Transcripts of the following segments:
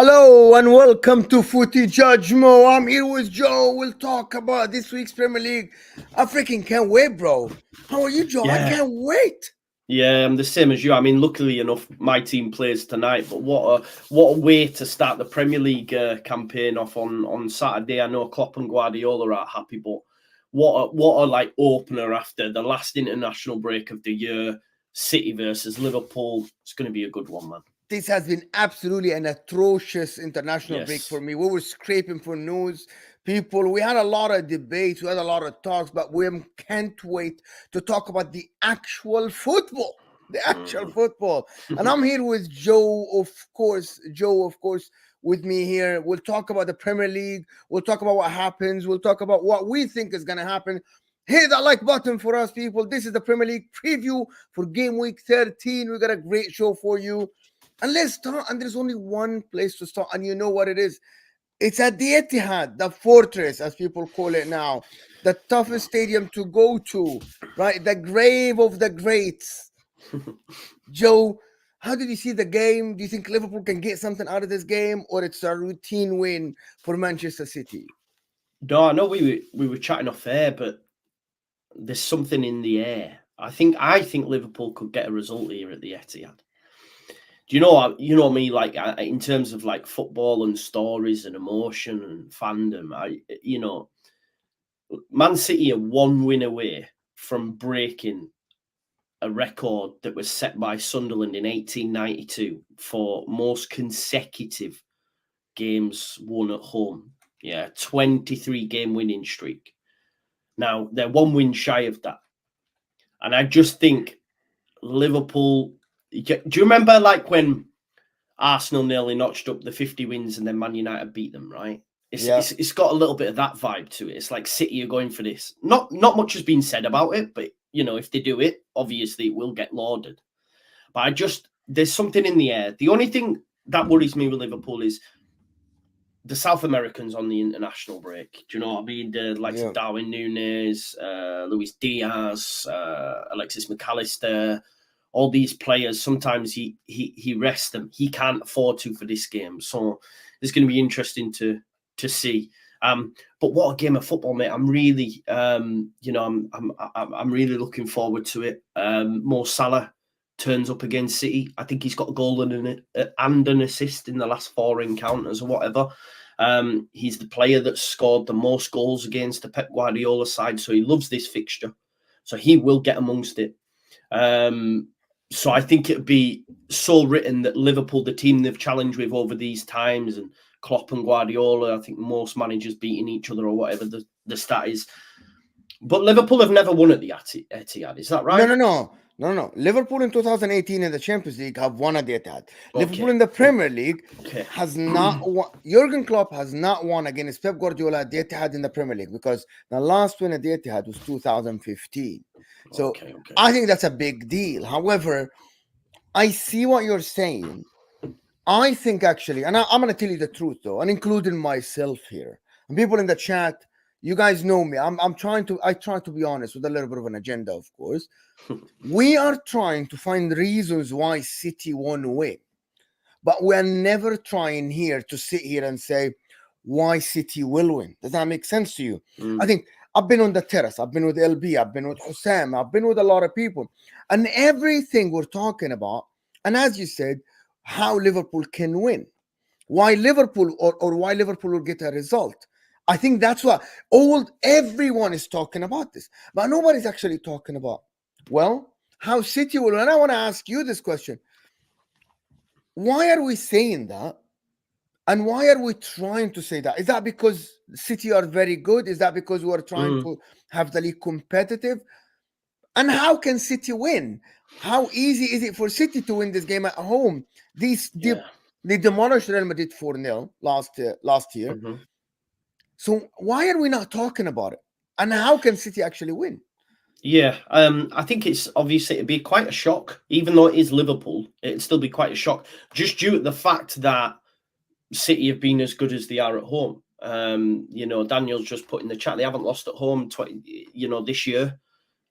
Hello and welcome to Footy Judge Mo. I'm here with Joe. We'll talk about this week's Premier League. I freaking can't wait, bro. How are you, Joe? I can't wait. Yeah, I'm the same as you. I mean, luckily enough, my team plays tonight. But what a way to start the Premier League campaign off on Saturday. I know Klopp and Guardiola aren't happy, but what a like opener after the last international break of the year. City versus Liverpool. It's going to be a good one, man. This has been absolutely an atrocious international break for me. We were scraping for news. People, we had a lot of debates, we had a lot of talks, but we can't wait to talk about the actual football. The actual football. And I'm here with Joe, of course. With me here. We'll talk about the Premier League. We'll talk about what happens. We'll talk about what we think is going to happen. Hit that like button for us, people. This is the Premier League preview for game week 13. We got a great show for you. And let's start. And there's only one place to start. And you know what it is. It's at the Etihad, the fortress, as people call it now. The toughest stadium to go to, right? The grave of the greats. Joe, how did you see the game? Do you think Liverpool can get something out of this game? Or it's a routine win for Manchester City? No, I know we were chatting off air, but there's something in the air. I think Liverpool could get a result here at the Etihad. Do you know me, like in terms of like football and stories and emotion and fandom, Man City are one win away from breaking a record that was set by Sunderland in 1892 for most consecutive games won at home. Yeah, 23 game winning streak. Now they're one win shy of that. And I just think Liverpool. Do you remember like when Arsenal nearly notched up the 50 wins and then Man United beat them, right? It's got a little bit of that vibe to it. It's like City are going for this. Not much has been said about it, but if they do it, obviously it will get lauded. But there's something in the air. The only thing that worries me with Liverpool is the South Americans on the international break. Do you know what I mean? The likes of Darwin Núñez, Luis Diaz, Alexis McAllister. All these players, sometimes he rests them. He can't afford to for this game. So it's going to be interesting to see. But what a game of football, mate. I'm really, I'm really looking forward to it. Mo Salah turns up against City. I think he's got a goal and an assist in the last 4 encounters or whatever. He's the player that scored the most goals against the Pep Guardiola side. So he loves this fixture. So he will get amongst it. So I think it'd be so written that Liverpool, the team they've challenged with over these times, and Klopp and Guardiola, I think most managers beating each other or whatever the stat is. But Liverpool have never won at the Etihad. Is that right? No. Liverpool in 2018 in the Champions League have won at the Etihad. Okay. Liverpool in the Premier League has not won. Jurgen Klopp has not won against Pep Guardiola at the Etihad in the Premier League because the last win at the Etihad was 2015. So I think that's a big deal. However, I see what you're saying. I think actually, and I'm going to tell you the truth though, and including myself here, and people in the chat, you guys know me. I try to be honest with a little bit of an agenda, of course. We are trying to find reasons why City won't win, but we're never trying here to sit here and say why City will win. Does that make sense to you? I think I've been on the terrace. I've been with LB. I've been with Hussam. I've been with a lot of people, and everything we're talking about, and as you said, how Liverpool can win, why Liverpool or why Liverpool will get a result. I think that's what everyone is talking about this, but nobody's actually talking about, well, how City will. And I want to ask you this question. Why are we saying that? And why are we trying to say that? Is that because City are very good? Is that because we're trying to have the league competitive? And how can City win? How easy is it for City to win this game at home? They demolished Real Madrid 4-0 last year. So why are we not talking about it? And how can City actually win? Yeah, I think it's obviously it'd be quite a shock, even though it is Liverpool. It'd still be quite a shock, just due to the fact that City have been as good as they are at home. Daniel's just put in the chat they haven't lost at home this year.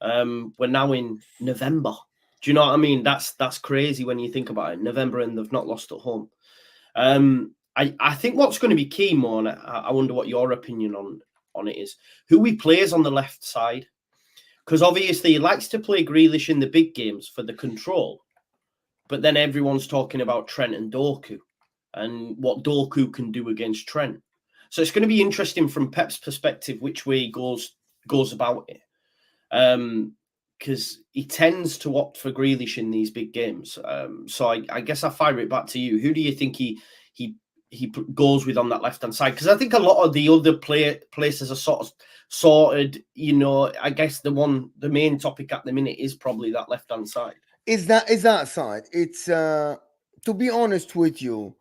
We're now in November. Do you know what I mean? That's crazy when you think about it. November and they've not lost at home. I think what's going to be key, more, and I wonder what your opinion on it is, who he plays on the left side. Because obviously he likes to play Grealish in the big games for the control. But then everyone's talking about Trent and Doku and what Doku can do against Trent. So it's going to be interesting from Pep's perspective which way he goes about it. Because he tends to opt for Grealish in these big games. So I guess I fire it back to you. Who do you think he goes with on that left-hand side? Because I think a lot of the other places are sort of sorted. I guess the main topic at the minute is probably that left-hand side. Is that side? It's to be honest with you,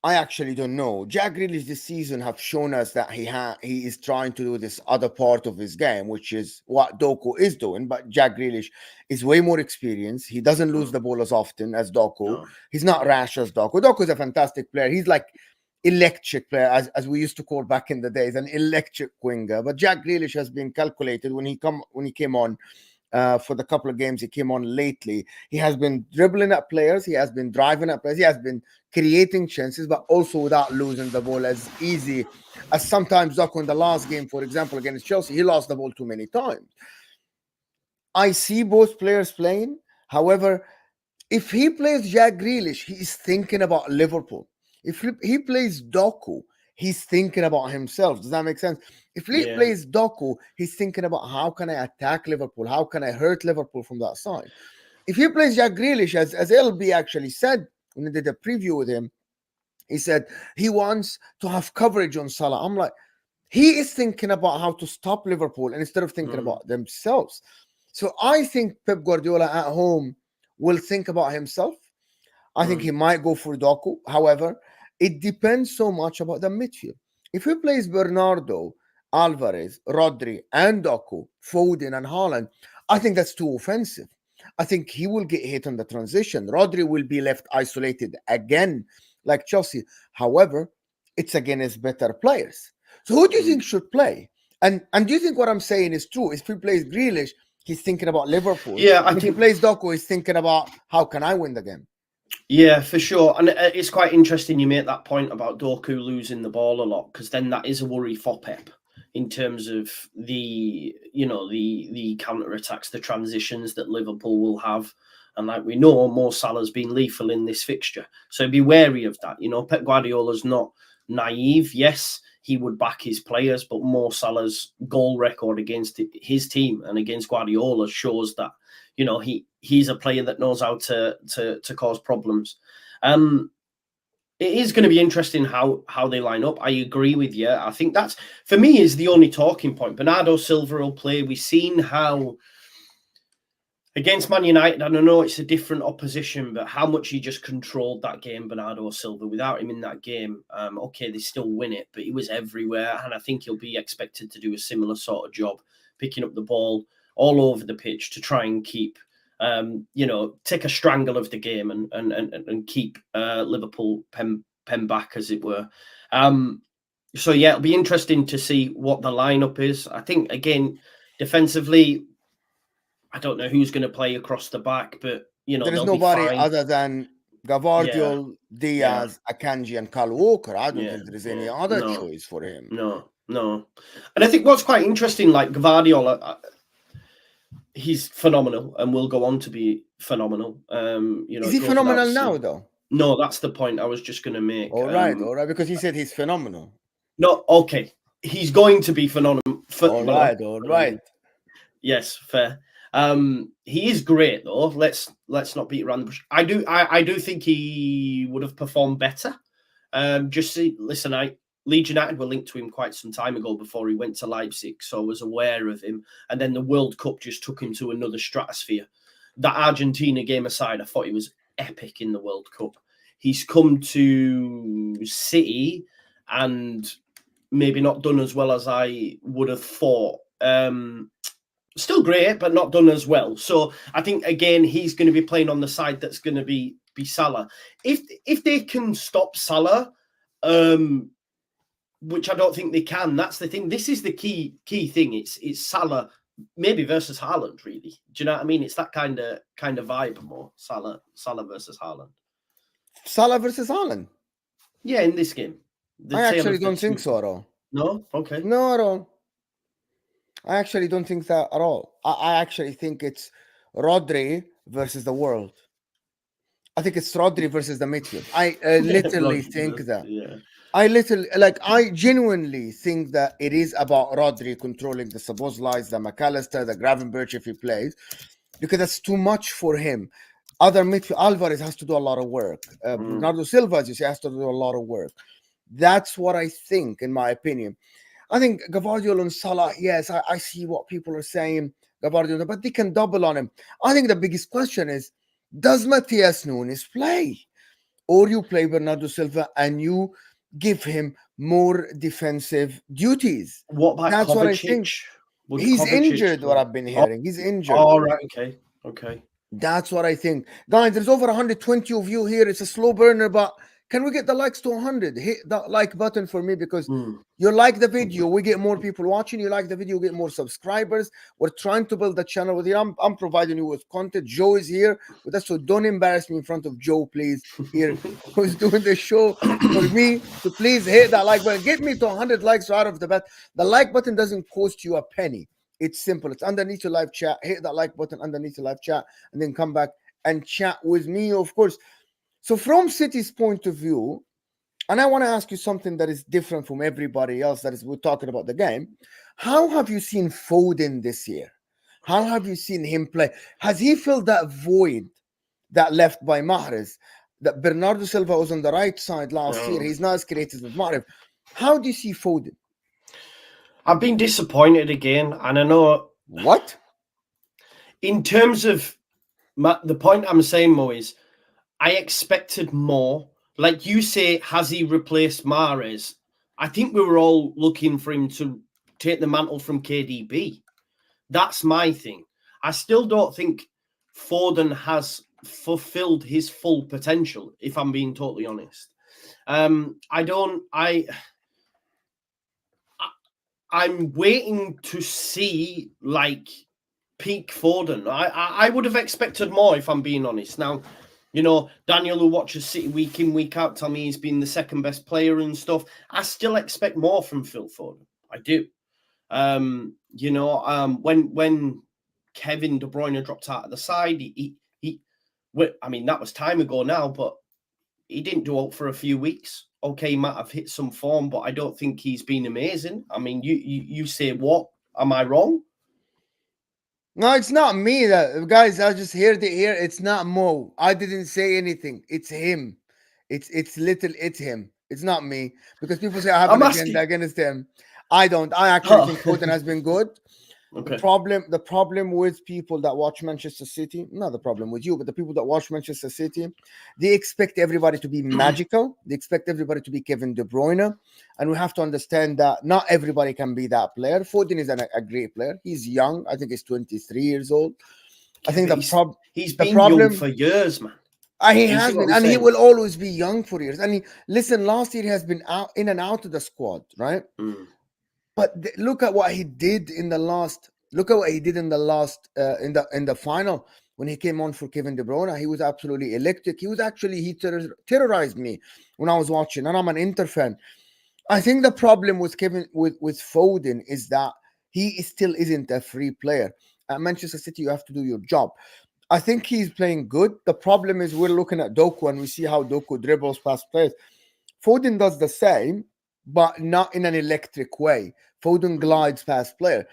I actually don't know. Jack Grealish this season have shown us that he is trying to do this other part of his game, which is what Doku is doing. But Jack Grealish is way more experienced. He doesn't lose the ball as often as Doku. No. He's not rash as Doku. Doku is a fantastic player. He's like electric player, as we used to call back in the days, an electric winger. But Jack Grealish has been calculated when he came on. For the couple of games he came on lately, he has been dribbling at players, he has been driving at players, he has been creating chances, but also without losing the ball as easy as sometimes Doku in the last game, for example, against Chelsea, he lost the ball too many times. I see both players playing. However, if he plays Jack Grealish, he is thinking about Liverpool. If he plays Doku, he's thinking about himself. Does that make sense? If he plays Doku, he's thinking about how can I attack Liverpool? How can I hurt Liverpool from that side? If he plays Jack Grealish, as LB actually said when he did a preview with him, he said he wants to have coverage on Salah. I'm like, he is thinking about how to stop Liverpool instead of thinking about themselves. So I think Pep Guardiola at home will think about himself. I think he might go for Doku. However, it depends so much about the midfield. If he plays Bernardo, Alvarez, Rodri, and Doku, Foden, and Haaland, I think that's too offensive. I think he will get hit on the transition. Rodri will be left isolated again, like Chelsea. However, it's against better players. So who do you think should play? And do you think what I'm saying is true? If he plays Grealish, he's thinking about Liverpool. Yeah, if he plays Doku, he's thinking about how can I win the game? Yeah, for sure. And it's quite interesting you make that point about Doku losing the ball a lot, because then that is a worry for Pep in terms of the counter-attacks, the transitions that Liverpool will have. And like we know, Mo Salah's been lethal in this fixture. So be wary of that. Pep Guardiola's not naive. Yes, he would back his players, but Mo Salah's goal record against his team and against Guardiola shows that, he's a player that knows how to cause problems. It is going to be interesting how they line up. I agree with you. I think that's, for me, is the only talking point. Bernardo Silva will play. We've seen how against Man United, and I know it's a different opposition, but how much he just controlled that game, Bernardo Silva. Without him in that game, okay, they still win it, but he was everywhere. And I think he'll be expected to do a similar sort of job, picking up the ball all over the pitch to try and keep, take a strangle of the game and keep Liverpool pen back, as it were. So, yeah, it'll be interesting to see what the lineup is. I think, again, defensively, I don't know who's going to play across the back, but, there is nobody other than Gavardiol, Diaz, Akanji, and Kyle Walker. I don't think there is any other choice for him. No. And I think what's quite interesting, like Gavardiol, he's phenomenal and will go on to be phenomenal. Is he phenomenal now, though? No, that's the point I was just going to make. All right, because he said he's phenomenal. No, okay. He's going to be phenomenal. All right. Yes, fair. He is great, though. Let's not beat around the bush. I do think he would have performed better. Leeds United were linked to him quite some time ago before he went to Leipzig, so I was aware of him. And then the World Cup just took him to another stratosphere. That Argentina game aside, I thought he was epic in the World Cup. He's come to City and maybe not done as well as I would have thought. Still great, but not done as well. So I think, again, he's going to be playing on the side that's going to be Salah. If they can stop Salah, which I don't think they can. That's the thing. This is the key thing. It's Salah maybe versus Haaland, really. Do you know what I mean? It's that kind of vibe more. Salah versus Haaland. Salah versus Haaland. Yeah, in this game. The I tale actually of the don't think two. so at all. No? Okay. No, at all. I actually don't think that at all. I actually think it's Rodri versus the world. I think it's Rodri versus the midfield. I literally think that. Yeah. I genuinely think that it is about Rodri controlling the Szoboszlais, the McAllister, the Gravenberch if he plays, because that's too much for him. Other midfield, Alvarez has to do a lot of work. Bernardo Silva, as you say, has to do a lot of work. That's what I think, in my opinion. I think Guardiola and Salah, yes, I see what people are saying, Guardiola, but they can double on him. I think the biggest question is, does Matthias Nunes play? Or you play Bernardo Silva and you give him more defensive duties? What about That's what I Kovacic? think. Would He's Kovacic injured, what play? I've been hearing. He's injured. All right. Okay. Okay. That's what I think. Guys, there's over 120 of you here. It's a slow burner, but can we get the likes to 100? Hit that like button for me because you like the video. We get more people watching. You like the video, we get more subscribers. We're trying to build the channel with you. I'm providing you with content. Joe is here with us, so don't embarrass me in front of Joe, please. Here, who's doing the show for me. So please hit that like button. Get me to 100 likes right off the bat. The like button doesn't cost you a penny. It's simple. It's underneath your live chat. Hit that like button underneath your live chat and then come back and chat with me, of course. So from City's point of view, and I want to ask you something that is different from everybody else that is we're talking about the game. How have you seen Foden this year? How have you seen him play? Has he filled that void that left by Mahrez? That Bernardo Silva was on the right side last year. He's not as creative with Mahrez. How do you see Foden? I've been disappointed again, and I know what. In terms of the point I'm saying, Mo, is I expected more. Like you say, has he replaced Mahrez? I think we were all looking for him to take the mantle from KDB. That's my thing. I still don't think Foden has fulfilled his full potential, if I'm being totally honest. I'm waiting to see like peak Foden. I would have expected more, if I'm being honest. Now, you know, Daniel, who watches City week in, week out, tell me he's been the second best player and stuff. I still expect more from Phil Foden. I do. When Kevin De Bruyne dropped out of the side, I mean, that was time ago now, but he didn't do out for a few weeks. Okay, he might have hit some form, but I don't think he's been amazing. I mean, you say what? Am I wrong? No, it's not me. That guys, I just heard it here. It's not Mo. I didn't say anything. It's him. It's him. It's not me. Because people say I have an agenda against him. I don't. I actually think Foden has been good. Okay. The problem with people that watch Manchester City, not the problem with you, but the people that watch Manchester City, they expect everybody to be magical. They expect everybody to be Kevin De Bruyne. And we have to understand that not everybody can be that player. Foden is a great player. He's young. I think he's 23 years old. I think he's been young for years, man. He has been, and he will always be young for years. And listen, last year he has been out in and out of the squad, right? But look at what he did in the last. Look at what he did in the last in the final when he came on for Kevin De Bruyne. He was absolutely electric. He terrorized me when I was watching, and I'm an Inter fan. I think the problem with with Foden is that he still isn't a free player. At Manchester City, you have to do your job. I think he's playing good. The problem is we're looking at Doku and we see how Doku dribbles past players. Foden does the same, but not in an electric way. Foden glides past player.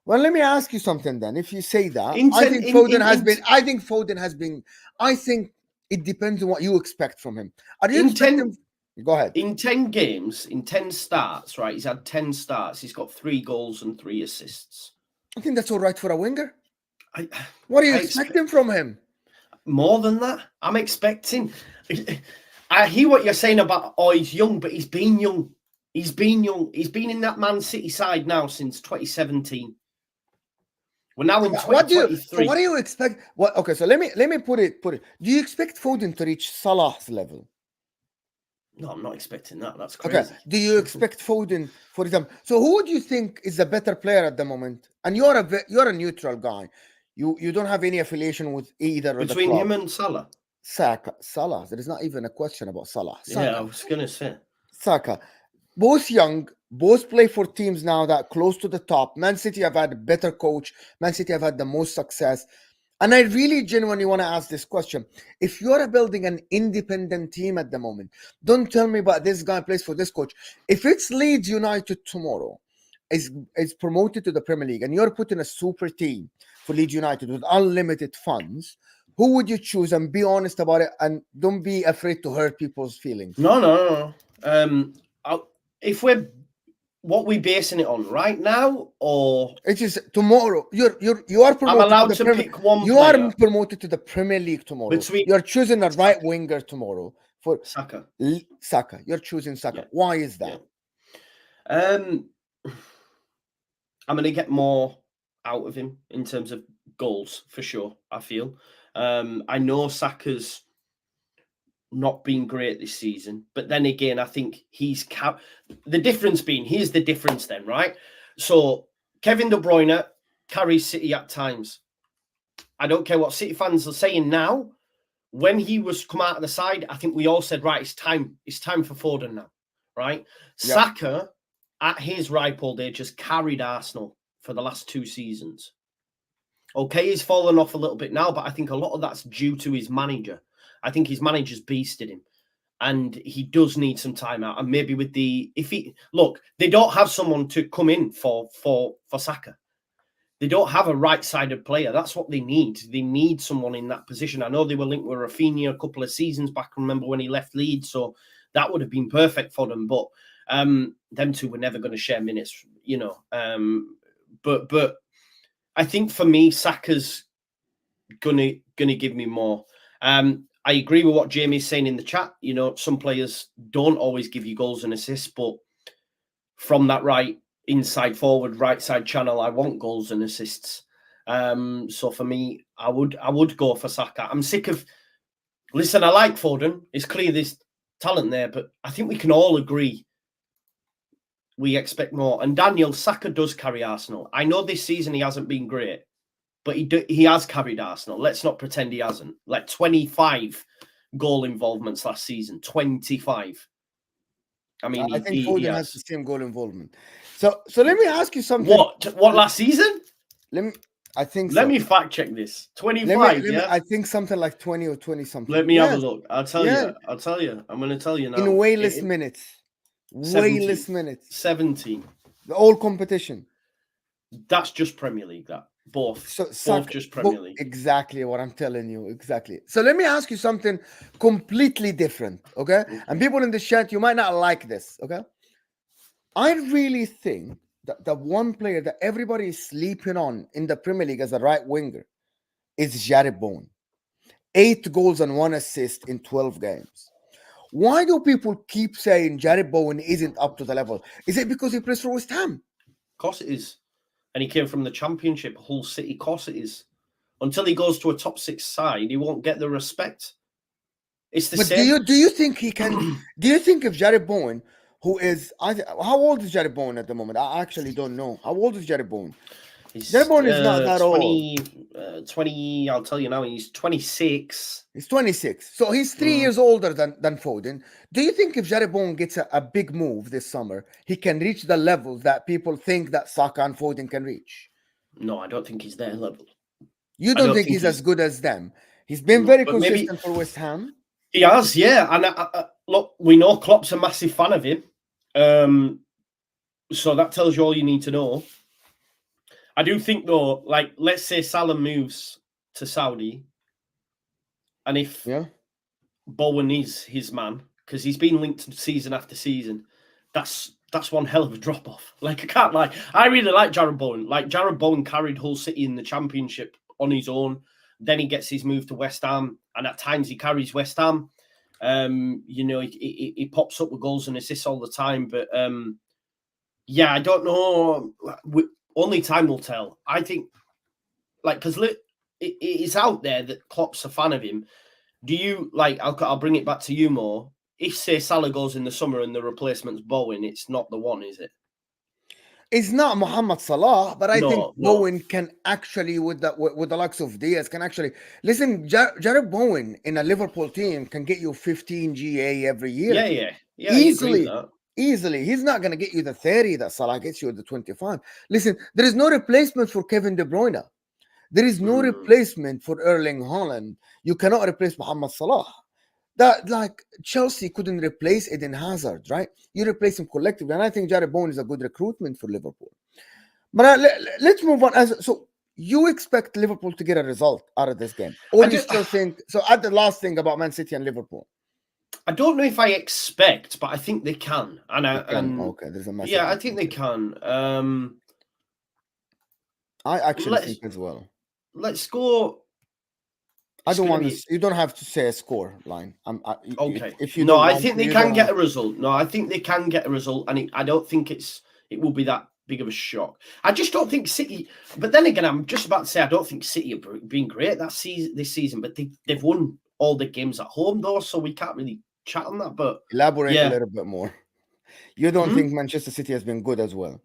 Well, let me ask you something then. If you say that, I think Foden has been. I think it depends on what you expect from him. Are you expecting? Go ahead. In 10 games, in 10 starts, right? He's had 10 starts. He's got 3 goals and 3 assists. I think that's all right for a winger. What are you expecting from him? More than that. I'm expecting. I hear what you're saying about, he's young, but he's been young. He's been young. He's been in that Man City side now since 2017. We're now in 2023. What do you expect? Okay, so let me put it. Do you expect Foden to reach Salah's level? No, I'm not expecting that. That's crazy. Okay. Do you expect Foden, for example? So who do you think is the better player at the moment? And you're a neutral guy. You don't have any affiliation with either between him and Salah. Salah. There is not even a question about Salah. Yeah, I was gonna say Saka. Both young, both play for teams now that are close to the top. Man City have had a better coach. Man City have had the most success. And I really genuinely want to ask this question. If you're building an independent team at the moment, don't tell me about this guy plays for this coach. If it's Leeds United tomorrow, is promoted to the Premier League, and you're putting a super team for Leeds United with unlimited funds, who would you choose? And be honest about it, and don't be afraid to hurt people's feelings. No. If we're what we basing it on right now, or it is tomorrow. You are promoted. I'm allowed to pick one. You are promoted to the Premier League tomorrow. You're choosing a right winger tomorrow for Saka. Saka. You're choosing Saka. Yeah. Why is that? Yeah. I'm going to get more out of him in terms of goals for sure. I feel. I know Saka's not been great this season, but then again, I think he's the difference being here's the difference then, right? So Kevin De Bruyne carries City at times. I don't care what City fans are saying now. When he was come out of the side, I think we all said, right, it's time for Foden now, right? Yep. Saka, at his ripe old age, has carried Arsenal for the last 2 seasons. Okay, he's fallen off a little bit now, but I think a lot of that's due to his manager. I think his manager's beasted him, and he does need some time out. And maybe with they don't have someone to come in for Saka. They don't have a right-sided player. That's what they need. They need someone in that position. I know they were linked with Rafinha a couple of seasons back. Remember when he left Leeds, so that would have been perfect for them. But them two were never going to share minutes, you know. But I think for me, Saka's gonna give me more. I agree with what Jamie's saying in the chat. You know, some players don't always give you goals and assists, but from that right inside forward, right side channel, I want goals and assists. So for me, I would go for Saka. I'm sick of. Listen, I like Foden. It's clear there's talent there, but I think we can all agree we expect more. And Daniel, Saka does carry Arsenal. I know this season he hasn't been great, but he has carried Arsenal. Let's not pretend he hasn't. Like 25 goal involvements last season. 25. I mean, I think Foden has the same goal involvement. So let me ask you something. What last season? Let me fact check this. 25. I think something like 20 or 20 something. Let me have a look. I'll tell you. I'm going to tell you now. In way less minutes. 17. The whole competition. That's just Premier League. That both just Premier League. Exactly what I'm telling you. Exactly. So let me ask you something completely different. Okay. And people in the chat, you might not like this. Okay. I really think that the one player that everybody is sleeping on in the Premier League as a right winger is Jared Bowen. 8 goals and 1 assist in 12 games. Why do people keep saying Jared Bowen isn't up to the level? Is it because he plays for West Ham? Of course it is. And he came from the Championship, Hull City. Of course it is. Until he goes to a top 6 side, he won't get the respect. It's the same. Do you think he can? Do you think if Jared Bowen, who is, how old is Jared Bowen at the moment? I actually don't know. How old is Jared Bowen? Jared Bowen is not that old. 20, I'll tell you now, he's 26. He's 26. So he's 3 years older than Foden. Do you think if Jared Bowen gets a big move this summer, he can reach the level that people think that Saka and Foden can reach? No, I don't think he's their level. You don't think he's as good as them? He's been very consistent for West Ham. He has, yeah. And look, we know Klopp's a massive fan of him. So that tells you all you need to know. I do think, though, like, let's say Salah moves to Saudi, and if Bowen is his man, because he's been linked season after season, that's one hell of a drop-off. Like, I can't lie. I really like Jared Bowen. Like, Jared Bowen carried Hull City in the Championship on his own. Then he gets his move to West Ham, and at times he carries West Ham. You know, he pops up with goals and assists all the time. But, yeah, I don't know. Only time will tell. I think, like, because it's out there that Klopp's a fan of him. Do you, like, I'll bring it back to you more. If, say, Salah goes in the summer and the replacement's Bowen, it's not the one, is it? It's not Mohamed Salah, but I think Bowen can actually, with the likes of Diaz, can actually... Listen, Jared Bowen in a Liverpool team can get you 15 GA every year. Yeah. Yeah, I agree with that. Easily. He's not going to get you the 30 that Salah gets you, or the 25. Listen, there is no replacement for Kevin De Bruyne. There is no replacement for Erling Haaland. You cannot replace Mohamed Salah. That, like, Chelsea couldn't replace Eden Hazard, right? You replace him collectively. And I think Jared Bowen is a good recruitment for Liverpool. But let's move on. So you expect Liverpool to get a result out of this game? Or you still think... So add the last thing about Man City and Liverpool. I don't know if I expect, but I think they can. Okay, there's a message. Yeah, I think they can. I actually think as well. Let's go. I don't want to. You don't have to say a score line. Okay. If you no, don't I think they can get a result. No, I think they can get a result, and I don't think it will be that big of a shock. I just don't think City. But then again, I'm just about to say I don't think City have been great this season, but they've won all the games at home though, so we can't really chat on that. But elaborate a little bit more. You don't think Manchester City has been good as well?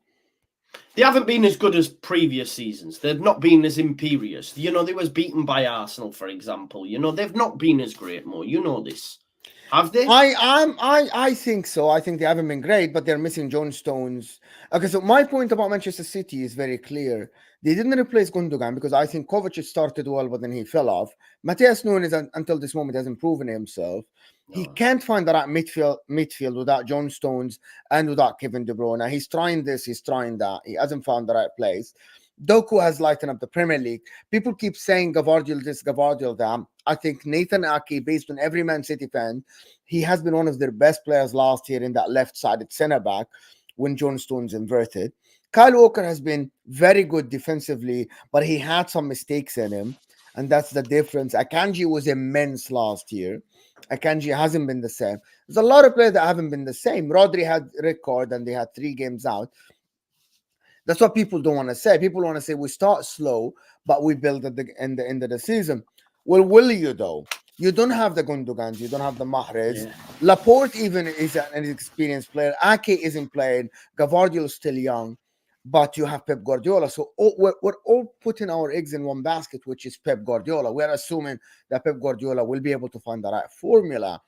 They haven't been as good as previous seasons. They've not been as imperious. They was beaten by Arsenal, for example. They've not been as great, Mo. You know this. Have they? I think so. I think they haven't been great, but they're missing John Stones. Okay, so my point about Manchester City is very clear. They didn't replace Gundogan because I think Kovacic started well, but then he fell off. Matthias Nunes, until this moment, hasn't proven himself. He can't find the right midfield without John Stones and without Kevin De Bruyne. He's trying this, he's trying that. He hasn't found the right place. Doku has lightened up the Premier League. People keep saying Gvardiol this, Gvardiol that. I think Nathan Ake, based on every Man City fan, he has been one of their best players last year in that left-sided centre-back when John Stones inverted. Kyle Walker has been very good defensively, but he had some mistakes in him, and that's the difference. Akanji was immense last year. Akanji hasn't been the same. There's a lot of players that haven't been the same. Rodri had record, and they had 3 games out. That's what people don't want to say. People want to say we start slow, but we build at the end of the season. Well, will you though? You don't have the Gundogans, you don't have the Mahrez. Yeah. Laporte even is an experienced player. Ake isn't playing. Gvardiol is still young, but you have Pep Guardiola. So we're all putting our eggs in one basket, which is Pep Guardiola. We're assuming that Pep Guardiola will be able to find the right formula.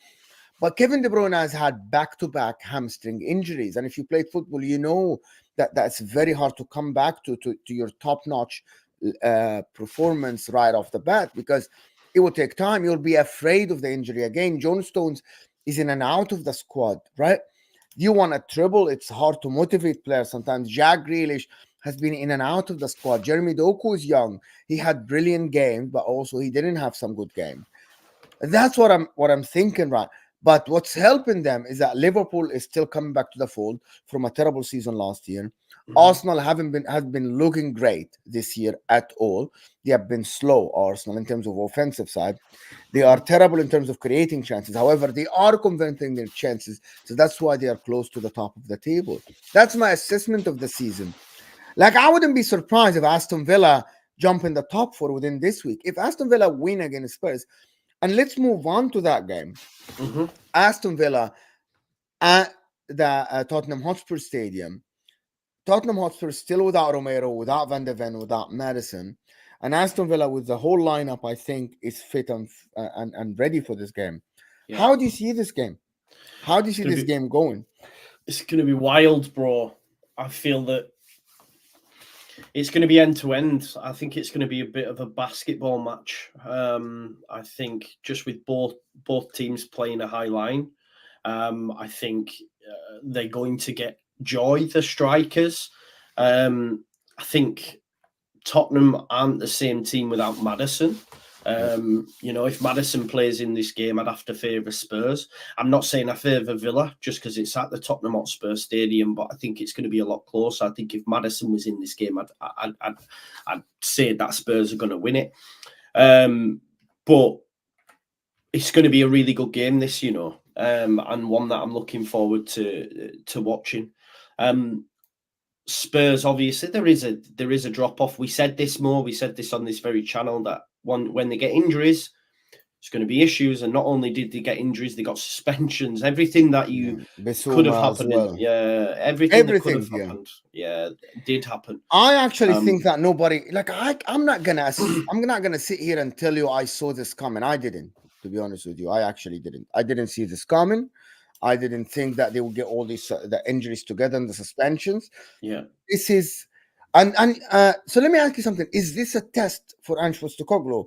But Kevin De Bruyne has had back-to-back hamstring injuries. And if you played football, you know that's very hard to come back to your top-notch performance right off the bat, because it will take time. You'll be afraid of the injury again. John Stones is in and out of the squad, right? You want a treble, it's hard to motivate players sometimes. Jack Grealish has been in and out of the squad. Jeremy Doku is young. He had brilliant games, but also he didn't have some good games. That's what I'm thinking, right? But what's helping them is that Liverpool is still coming back to the fold from a terrible season last year. Arsenal has been looking great this year at all. They have been slow, Arsenal, in terms of offensive side. They are terrible in terms of creating chances. However, they are converting their chances. So that's why they are close to the top of the table. That's my assessment of the season. Like, I wouldn't be surprised if Aston Villa jump in the top 4 within this week. If Aston Villa win against Spurs, and let's move on to that game. Aston Villa at the Tottenham Hotspur Stadium. Tottenham Hotspur still without Romero, without Van de Ven, without Madison. And Aston Villa with the whole lineup, I think, is fit and ready for this game. Yeah. How do you see this game? How do you see this game going? It's going to be wild, bro. I feel that it's going to be end-to-end. I think it's going to be a bit of a basketball match. I think just with both teams playing a high line, I think they're going to get joy, the strikers. I think Tottenham aren't the same team without Maddison. If Maddison plays in this game, I'd have to favour Spurs. I'm not saying I favour Villa just because it's at the Tottenham Hotspur Stadium, but I think it's going to be a lot closer. I think if Maddison was in this game, I'd say that Spurs are going to win it. But it's going to be a really good game, this, and one that I'm looking forward to watching. Spurs, obviously, there is a drop off. We said this on this very channel that when they get injuries, it's going to be issues. And not only did they get injuries, they got suspensions. Everything that could have happened. Well. Everything that could have happened. Yeah, did happen. I actually think that nobody, like, I'm not gonna sit here and tell you I saw this coming. I didn't, to be honest with you. I actually didn't. I didn't see this coming. I didn't think that they would get all these the injuries together and the suspensions. Yeah. This is, so let me ask you something. Is this a test for Ange Postecoglou,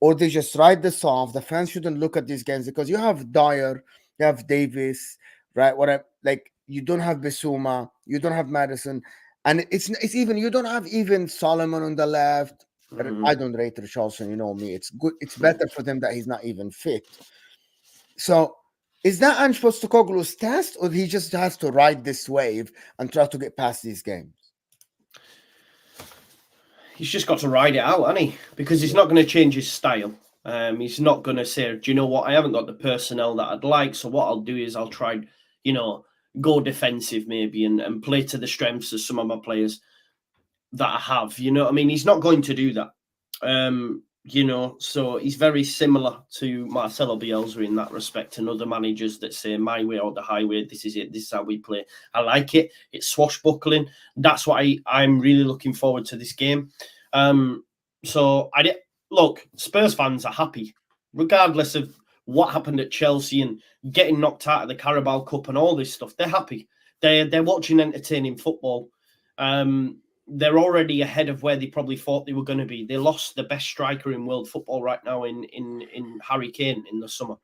or they just write this off? The fans shouldn't look at these games because you have Dyer, you have Davis, right? You don't have Bissouma, you don't have Madison, and it's even, you don't have even Solomon on the left. Mhm. I don't rate Richarlison, you know me. It's good. It's better for them that he's not even fit. So is that Ange Postecoglou's test, or he just has to ride this wave and try to get past these games? He's just got to ride it out, hasn't he? Because he's not going to change his style. He's not going to say, do you know what? I haven't got the personnel that I'd like. So what I'll do is I'll try, you know, go defensive maybe and play to the strengths of some of my players that I have. You know what I mean? He's not going to do that. You know, so he's very similar to Marcelo Bielsa in that respect, and other managers that say my way or the highway. This is it. This is how we play. I like it. It's swashbuckling. That's what I'm really looking forward to this game. So look, Spurs fans are happy, regardless of what happened at Chelsea and getting knocked out of the Carabao Cup and all this stuff. They're happy. They're watching entertaining football. They're already ahead of where they probably thought they were going to be. They lost the best striker in world football right now in Harry Kane in the summer.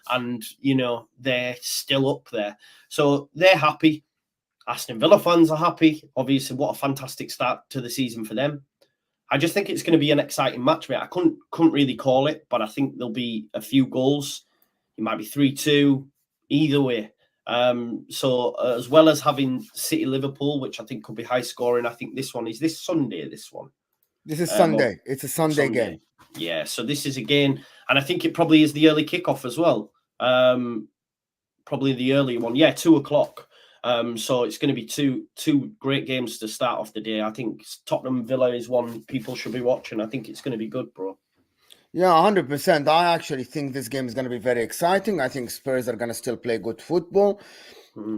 And, you know, they're still up there. So they're happy. Aston Villa fans are happy. Obviously, what a fantastic start to the season for them. I just think it's going to be an exciting match, mate. I couldn't really call it, but I think there'll be a few goals. It might be 3-2, either way. So as well as having City Liverpool, which I think could be high scoring, I think this one is this Sunday. This is Sunday. It's a Sunday game. Yeah. So this is again, and I think it probably is the early kickoff as well. Probably the early one. Yeah, 2:00. So it's going to be two great games to start off the day. I think Tottenham Villa is one people should be watching. I think it's going to be good, bro. Yeah, 100%. I actually think this game is going to be very exciting. I think Spurs are going to still play good football.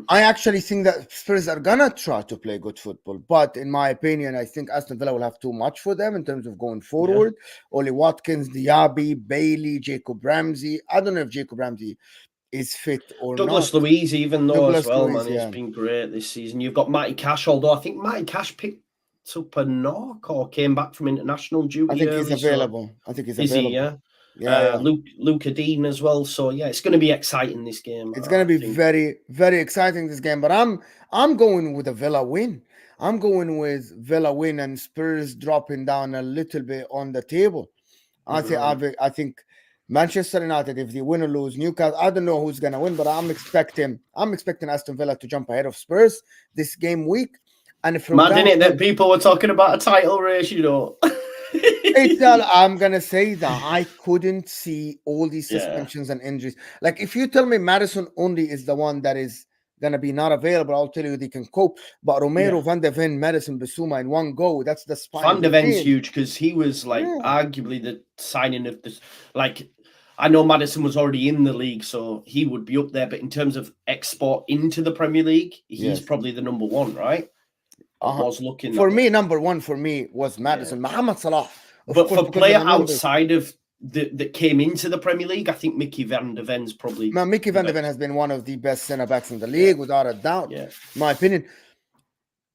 I actually think that Spurs are going to try to play good football. But in my opinion, I think Aston Villa will have too much for them in terms of going forward. Yeah. Oli Watkins, Diaby, Bailey, Jacob Ramsey. I don't know if Jacob Ramsey is fit or Douglas not. Luiz, even though Douglas as well, Luiz, man, yeah. He's been great this season. You've got Matty Cash, although I think Matty Cash picked up a knock or came back from international duty. I think he's available. So. I think he's available. He, yeah? Yeah. Luca Dean as well. So yeah, it's going to be exciting, this game. It's going to be very, very exciting, this game. But I'm going with a Villa win. I'm going with Villa win and Spurs dropping down a little bit on the table. I think Manchester United, if they win or lose, Newcastle, I don't know who's going to win, but I'm expecting Aston Villa to jump ahead of Spurs this game week. And from mad, isn't it, that people were talking about a title race, you know? I'm gonna say that I couldn't see all these suspensions and injuries. Like, if you tell me Madison only is the one that is gonna be not available, I'll tell you they can cope. But Romero, Van de Ven, Madison, Bissouma in one go, that's the spine. Van de Ven's huge because he was like arguably the signing of this. Like, I know Madison was already in the league, so he would be up there. But in terms of export into the Premier League, he's probably the number one, right? Was looking for me, number one for me was Madison, Mohamed Salah. But for player outside of that came into the Premier League, I think Mickey Van de Ven's probably. Now, Mickey Van de Ven has been one of the best centre backs in the league, without a doubt. Yeah, my opinion.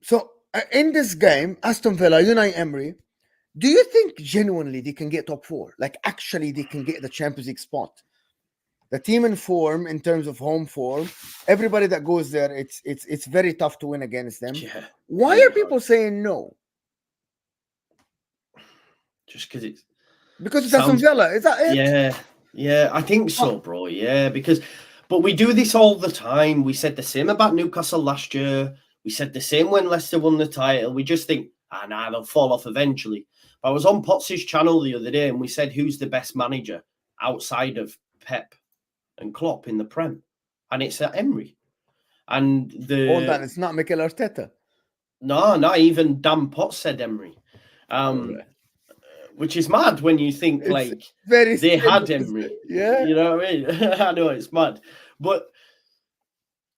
So in this game, Aston Villa, Unai Emery, do you think genuinely they can get top four? Like, actually, they can get the Champions League spot? The team in form, in terms of home form, everybody that goes there, it's very tough to win against them. Yeah. Why are people saying no? Just because it's Aston Villa. Is that it? Yeah, I think so, bro. Yeah, but we do this all the time. We said the same about Newcastle last year. We said the same when Leicester won the title. We just think, they'll fall off eventually. But I was on Potts' channel the other day, and we said, who's the best manager outside of Pep and Klopp in the Prem? And it's Emery. And hold on, it's not Mikel Arteta. No, not even Dan Potts said Emery. Which is mad when you think they had Emery. Yeah. You know what I mean? I know it's mad. But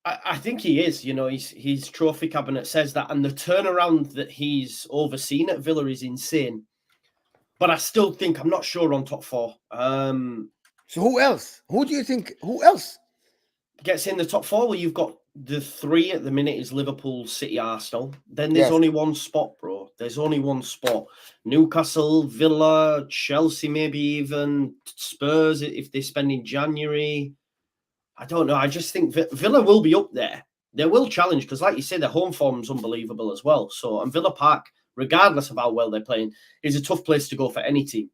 I think he is, you know, his trophy cabinet says that, and the turnaround that he's overseen at Villa is insane. But I still think I'm not sure on top four. So who else? Who do you think? Who else? gets in the top 4, well, you've got the 3 at the minute is Liverpool, City, Arsenal. Then there's only one spot, bro. There's only one spot. Newcastle, Villa, Chelsea, maybe even Spurs if they spend in January. I don't know. I just think Villa will be up there. They will challenge because, like you say, their home form's unbelievable as well. So, and Villa Park, regardless of how well they're playing, is a tough place to go for any team.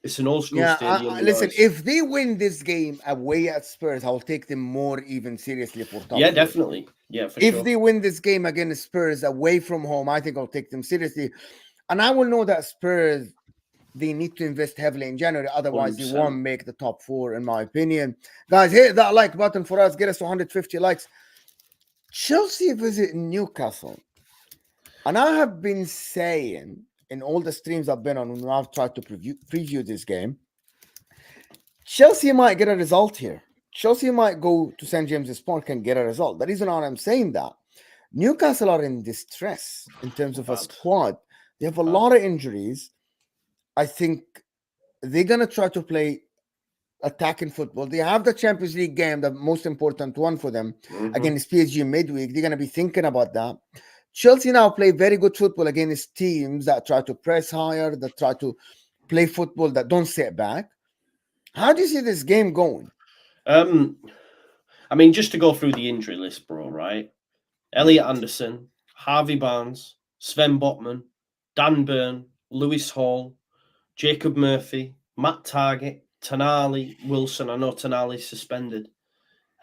It's an old school stadium. Listen, if they win this game away at Spurs, I'll take them more even seriously for top 4. Definitely. Yeah, for sure. If they win this game against Spurs away from home, I think I'll take them seriously. And I will know that Spurs, they need to invest heavily in January. Otherwise, 100%. They won't make the top 4, in my opinion. Guys, hit that like button for us. Get us to 150 likes. Chelsea visit Newcastle. And I have been saying in all the streams I've been on when I've tried to preview this game, Chelsea might get a result here. Chelsea might go to St. James's Park and get a result. The reason why I'm saying that, Newcastle are in distress in terms of a squad. They have a lot of injuries. I think they're going to try to play attacking football. They have the Champions League game, the most important one for them, against PSG midweek. They're going to be thinking about that. Chelsea now play very good football against teams that try to press higher, that try to play football, that don't sit back. How do you see this game going? I mean, just to go through the injury list, bro, right? Elliot Anderson, Harvey Barnes, Sven Botman, Dan Burn, Lewis Hall, Jacob Murphy, Matt Target, Tonali, Wilson. I know Tonali's suspended.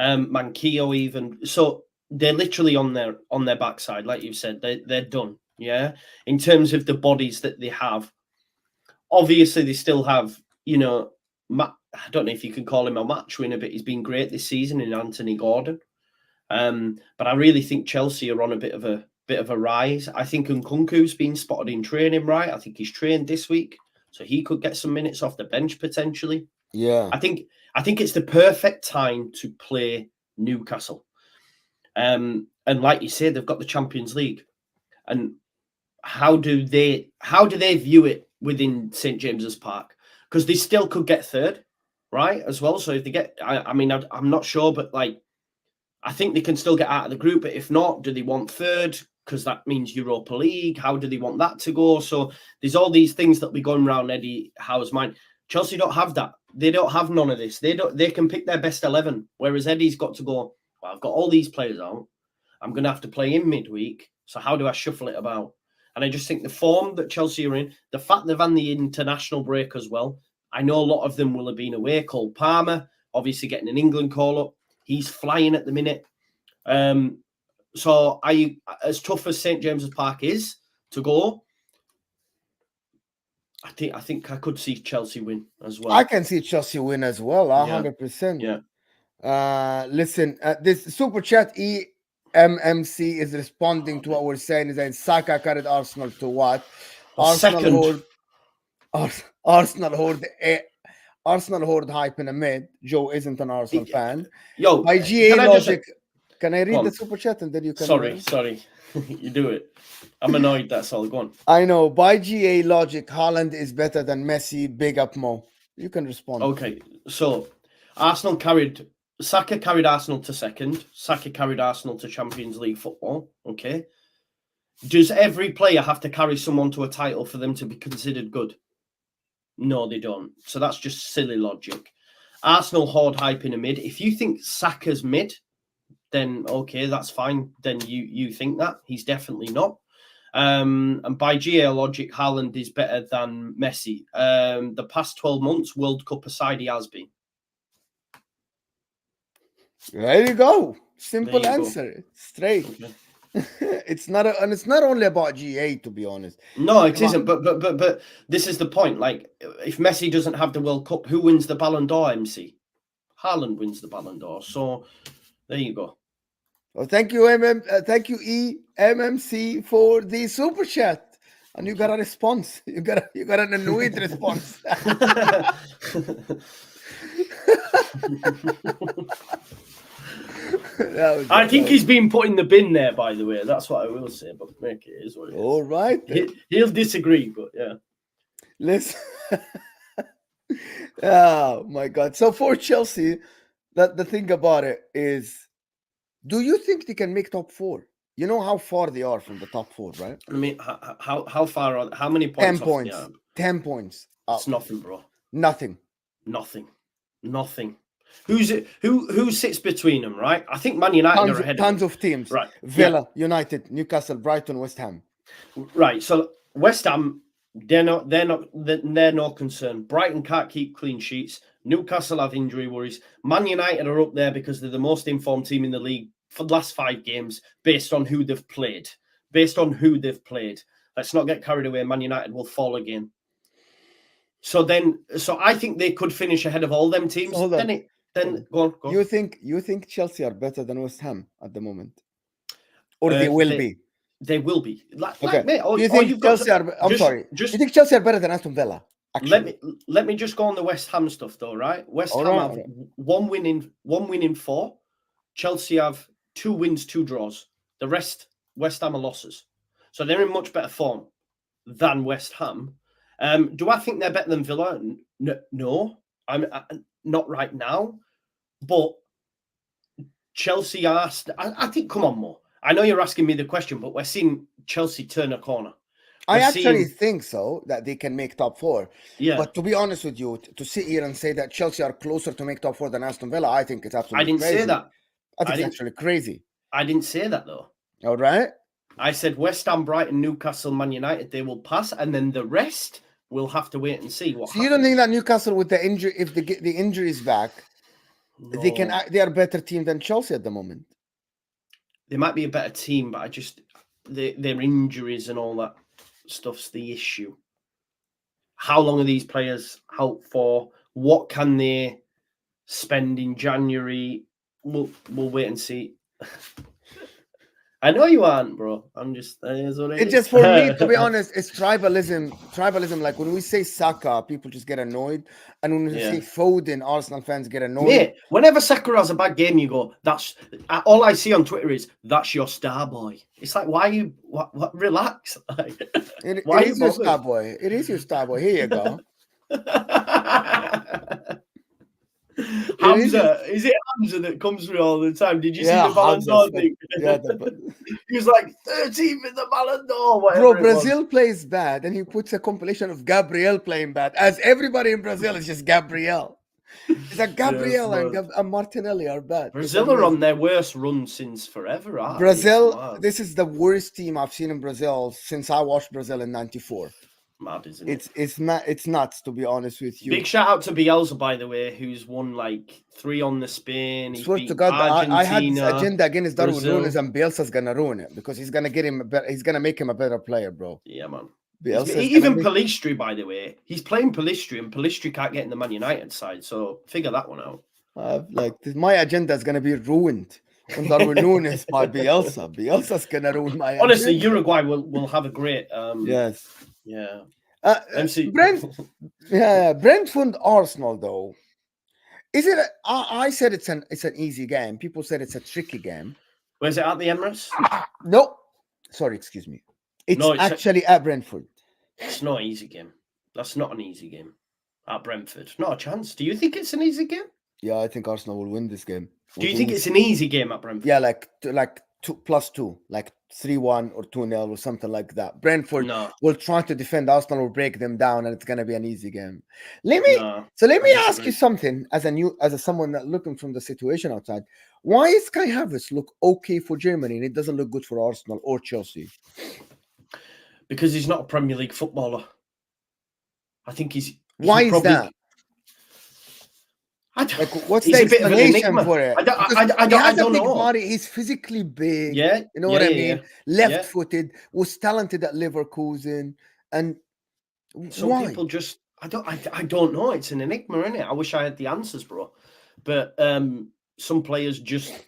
Manquillo even. So they're literally on their backside, like you said. They're done. Yeah. In terms of the bodies that they have, obviously they still have, I don't know if you can call him a match winner, but he's been great this season in Anthony Gordon. But I really think Chelsea are on a bit of a rise. I think Nkunku's been spotted in training, right? I think he's trained this week, so he could get some minutes off the bench potentially. Yeah. I think it's the perfect time to play Newcastle. And like you say, they've got the Champions League. And how do they view it within St. James's Park? Because they still could get third, right, as well. So if they get, I'm not sure, but like, I think they can still get out of the group. But if not, do they want third? Because that means Europa League. How do they want that to go? So there's all these things that be going around Eddie Howe's mind. Chelsea don't have that. They don't have none of this. They can pick their best 11. Whereas Eddie's got to go, well, I've got all these players out. I'm going to have to play in midweek. So how do I shuffle it about? And I just think the form that Chelsea are in, the fact they've had the international break as well. I know a lot of them will have been away. Cole Palmer, obviously getting an England call-up. He's flying at the minute. So as tough as St. James's Park is to go, I think I could see Chelsea win as well. I can see Chelsea win as well, 100%. Yeah. Listen, this super chat EMMC is responding to what we're saying. Is that Saka carried Arsenal to what? Arsenal hoard hype in a mid. Joe isn't an Arsenal fan. Yo, by GA logic, can I read the super chat and then you can? Sorry, you do it. I'm annoyed. That's all. Go on. I know. By GA logic, Haaland is better than Messi. Big up, Mo. You can respond. Okay, so Saka carried Arsenal to second. Saka carried Arsenal to Champions League football. Okay. Does every player have to carry someone to a title for them to be considered good? No, they don't. So that's just silly logic. Arsenal hoard hype in a mid. If you think Saka's mid, then okay, that's fine. Then you think that. He's definitely not. And by GA logic, Haaland is better than Messi. The past 12 months, World Cup aside, he has been. There you go. Simple answer. Straight. Okay. It's not only about GA, to be honest. No, it isn't. But this is the point. Like, if Messi doesn't have the World Cup, who wins the Ballon d'Or? MC Haaland wins the Ballon d'Or. So there you go. Well, thank you, EMMC for the super chat, and you got a response. You got an annoyed response. I think he's been put in the bin there, by the way. That's what I will say, but make it is what it is. All right. He'll disagree, but yeah. Listen. Oh, my God. So for Chelsea, the thing about it is, do you think they can make top 4? You know how far they are from the top 4, right? I mean, how far are? How many 10 points off points. the arm? 10 points. It's nothing, bro. Nothing. Nothing. Who's it? Who sits between them? Right. I think Man United are ahead. Tons of teams. Right. Villa, United, Newcastle, Brighton, West Ham. Right. So West Ham, they're no concern. Brighton can't keep clean sheets. Newcastle have injury worries. Man United are up there because they're the most informed team in the league for the last 5 games, based on who they've played. Let's not get carried away. Man United will fall again. So I think they could finish ahead of all them teams. So Go on. You think Chelsea are better than West Ham at the moment, or they will be? They will be. Okay. Mate, you think Chelsea are? I'm sorry. You think Chelsea are better than Aston Villa? Actually. Let me just go on the West Ham stuff though, right? West Ham have one win in 4. Chelsea have 2 wins, 2 draws. The rest, West Ham are losses. So they're in much better form than West Ham. Do I think they're better than Villa? No, I'm not right now. But Chelsea are. I think. Come on, Mo. I know you're asking me the question, but we're seeing Chelsea turn a corner. I actually think so, that they can make top 4. Yeah. But to be honest with you, to sit here and say that Chelsea are closer to make top 4 than Aston Villa, I think it's absolutely crazy. I didn't say that. I think it's actually crazy. I didn't say that though. All right. I said West Ham, Brighton, Newcastle, Man United, they will pass, and then the rest we'll have to wait and see what happens. You don't think that Newcastle, with the injury, if they get the injuries back, no. they are a better team than Chelsea at the moment? They might be a better team, but I just their injuries and all that stuff's the issue. How long are these players out for? What can they spend in January? We'll wait and see. I know you aren't, bro. I'm just. It's just for me, to be honest, it's tribalism. Tribalism, like when we say Saka, people just get annoyed, and when we say Foden, Arsenal fans get annoyed. Yeah, whenever Saka has a bad game, you go, "That's all I see on Twitter is that's your star boy." It's like, why you? What? Relax. Like, it is your star boy. It is your star boy. Here you go. Hamza, is it Hamza that comes through all the time? Did you see the Ballon d'Or thing? Yeah, he was like 13th in the Ballon d'Or. Bro, Brazil plays bad, and he puts a compilation of Gabriel playing bad, as everybody in Brazil is just Gabriel. It's like Gabriel and Martinelli are bad. Brazil are on their worst run since forever. Brazil, this is the worst team I've seen in Brazil since I watched Brazil in '94. Mad, isn't it? It's nuts, to be honest with you. Big shout out to Bielsa, by the way, who's won like 3 on the spin. Swear to God, I had this agenda against Darwin Núñez, and Bielsa's gonna ruin it because he's gonna get him he's gonna make him a better player, bro. Yeah, man. Even Pellistri, by the way, he's playing Pellistri, and Pellistri can't get in the Man United side, so figure that one out. My agenda is gonna be ruined when Darwin Núñez by Bielsa. Bielsa's gonna ruin my agenda. Honestly, Uruguay will have a great yes. Yeah. Brentford Arsenal though. Is it? I said it's an easy game. People said it's a tricky game. Where's it at the Emirates? No, sorry, excuse me. It's actually at Brentford. It's not an easy game. That's not an easy game at Brentford. Not a chance. Do you think it's an easy game? Yeah, I think Arsenal will win this game. Do you think it's an easy game at Brentford? Yeah, like 2+2, like 3-1 or 2-0 or something like that. Brentford will try to defend. Arsenal will break them down, and it's gonna be an easy game. Let me ask you something as someone that looking from the situation outside. Why is Kai Havertz look okay for Germany and it doesn't look good for Arsenal or Chelsea? Because he's not a Premier League footballer. I think he's why is that? What's the explanation for it? I don't know. Body, he's physically big. Yeah, you know what I mean. Left-footed, was talented at Leverkusen, and some people just I don't know. It's an enigma, isn't it? I wish I had the answers, bro. But some players just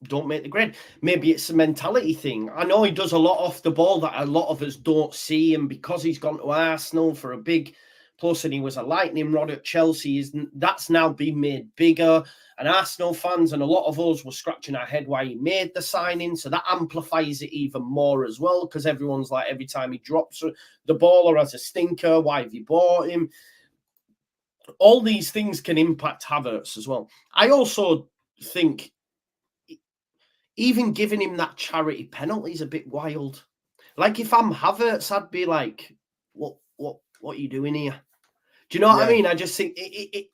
don't make the grade. Maybe it's a mentality thing. I know he does a lot off the ball that a lot of us don't see, and because he's gone to Arsenal for a big. Plus, and he was a lightning rod at Chelsea. That's now been made bigger. And Arsenal fans and a lot of us were scratching our head why he made the signing. So that amplifies it even more as well. Because everyone's like, every time he drops the ball or has a stinker, why have you bought him? all these things can impact Havertz as well. I also think even giving him that charity penalty is a bit wild. Like if I'm Havertz, I'd be like, what are you doing here? Do you know what I mean? I just think it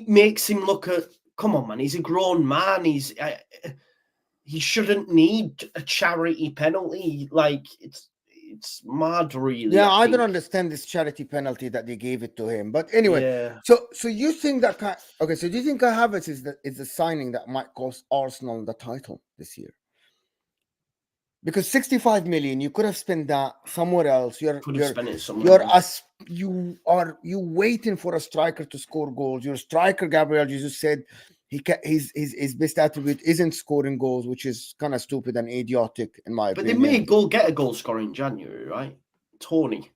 makes him look come on, man. He's a grown man. He shouldn't need a charity penalty. Like it's mad, really. Yeah, I don't understand this charity penalty that they gave it to him. But anyway, so you think that okay? So do you think Havertz is the signing that might cost Arsenal the title this year? Because 65 million, you could have spent that somewhere else. You waiting for a striker to score goals. Your striker, Gabriel Jesus, said his best attribute isn't scoring goals, which is kind of stupid and idiotic in my opinion. But they may get a goal scorer in January, right? Tony.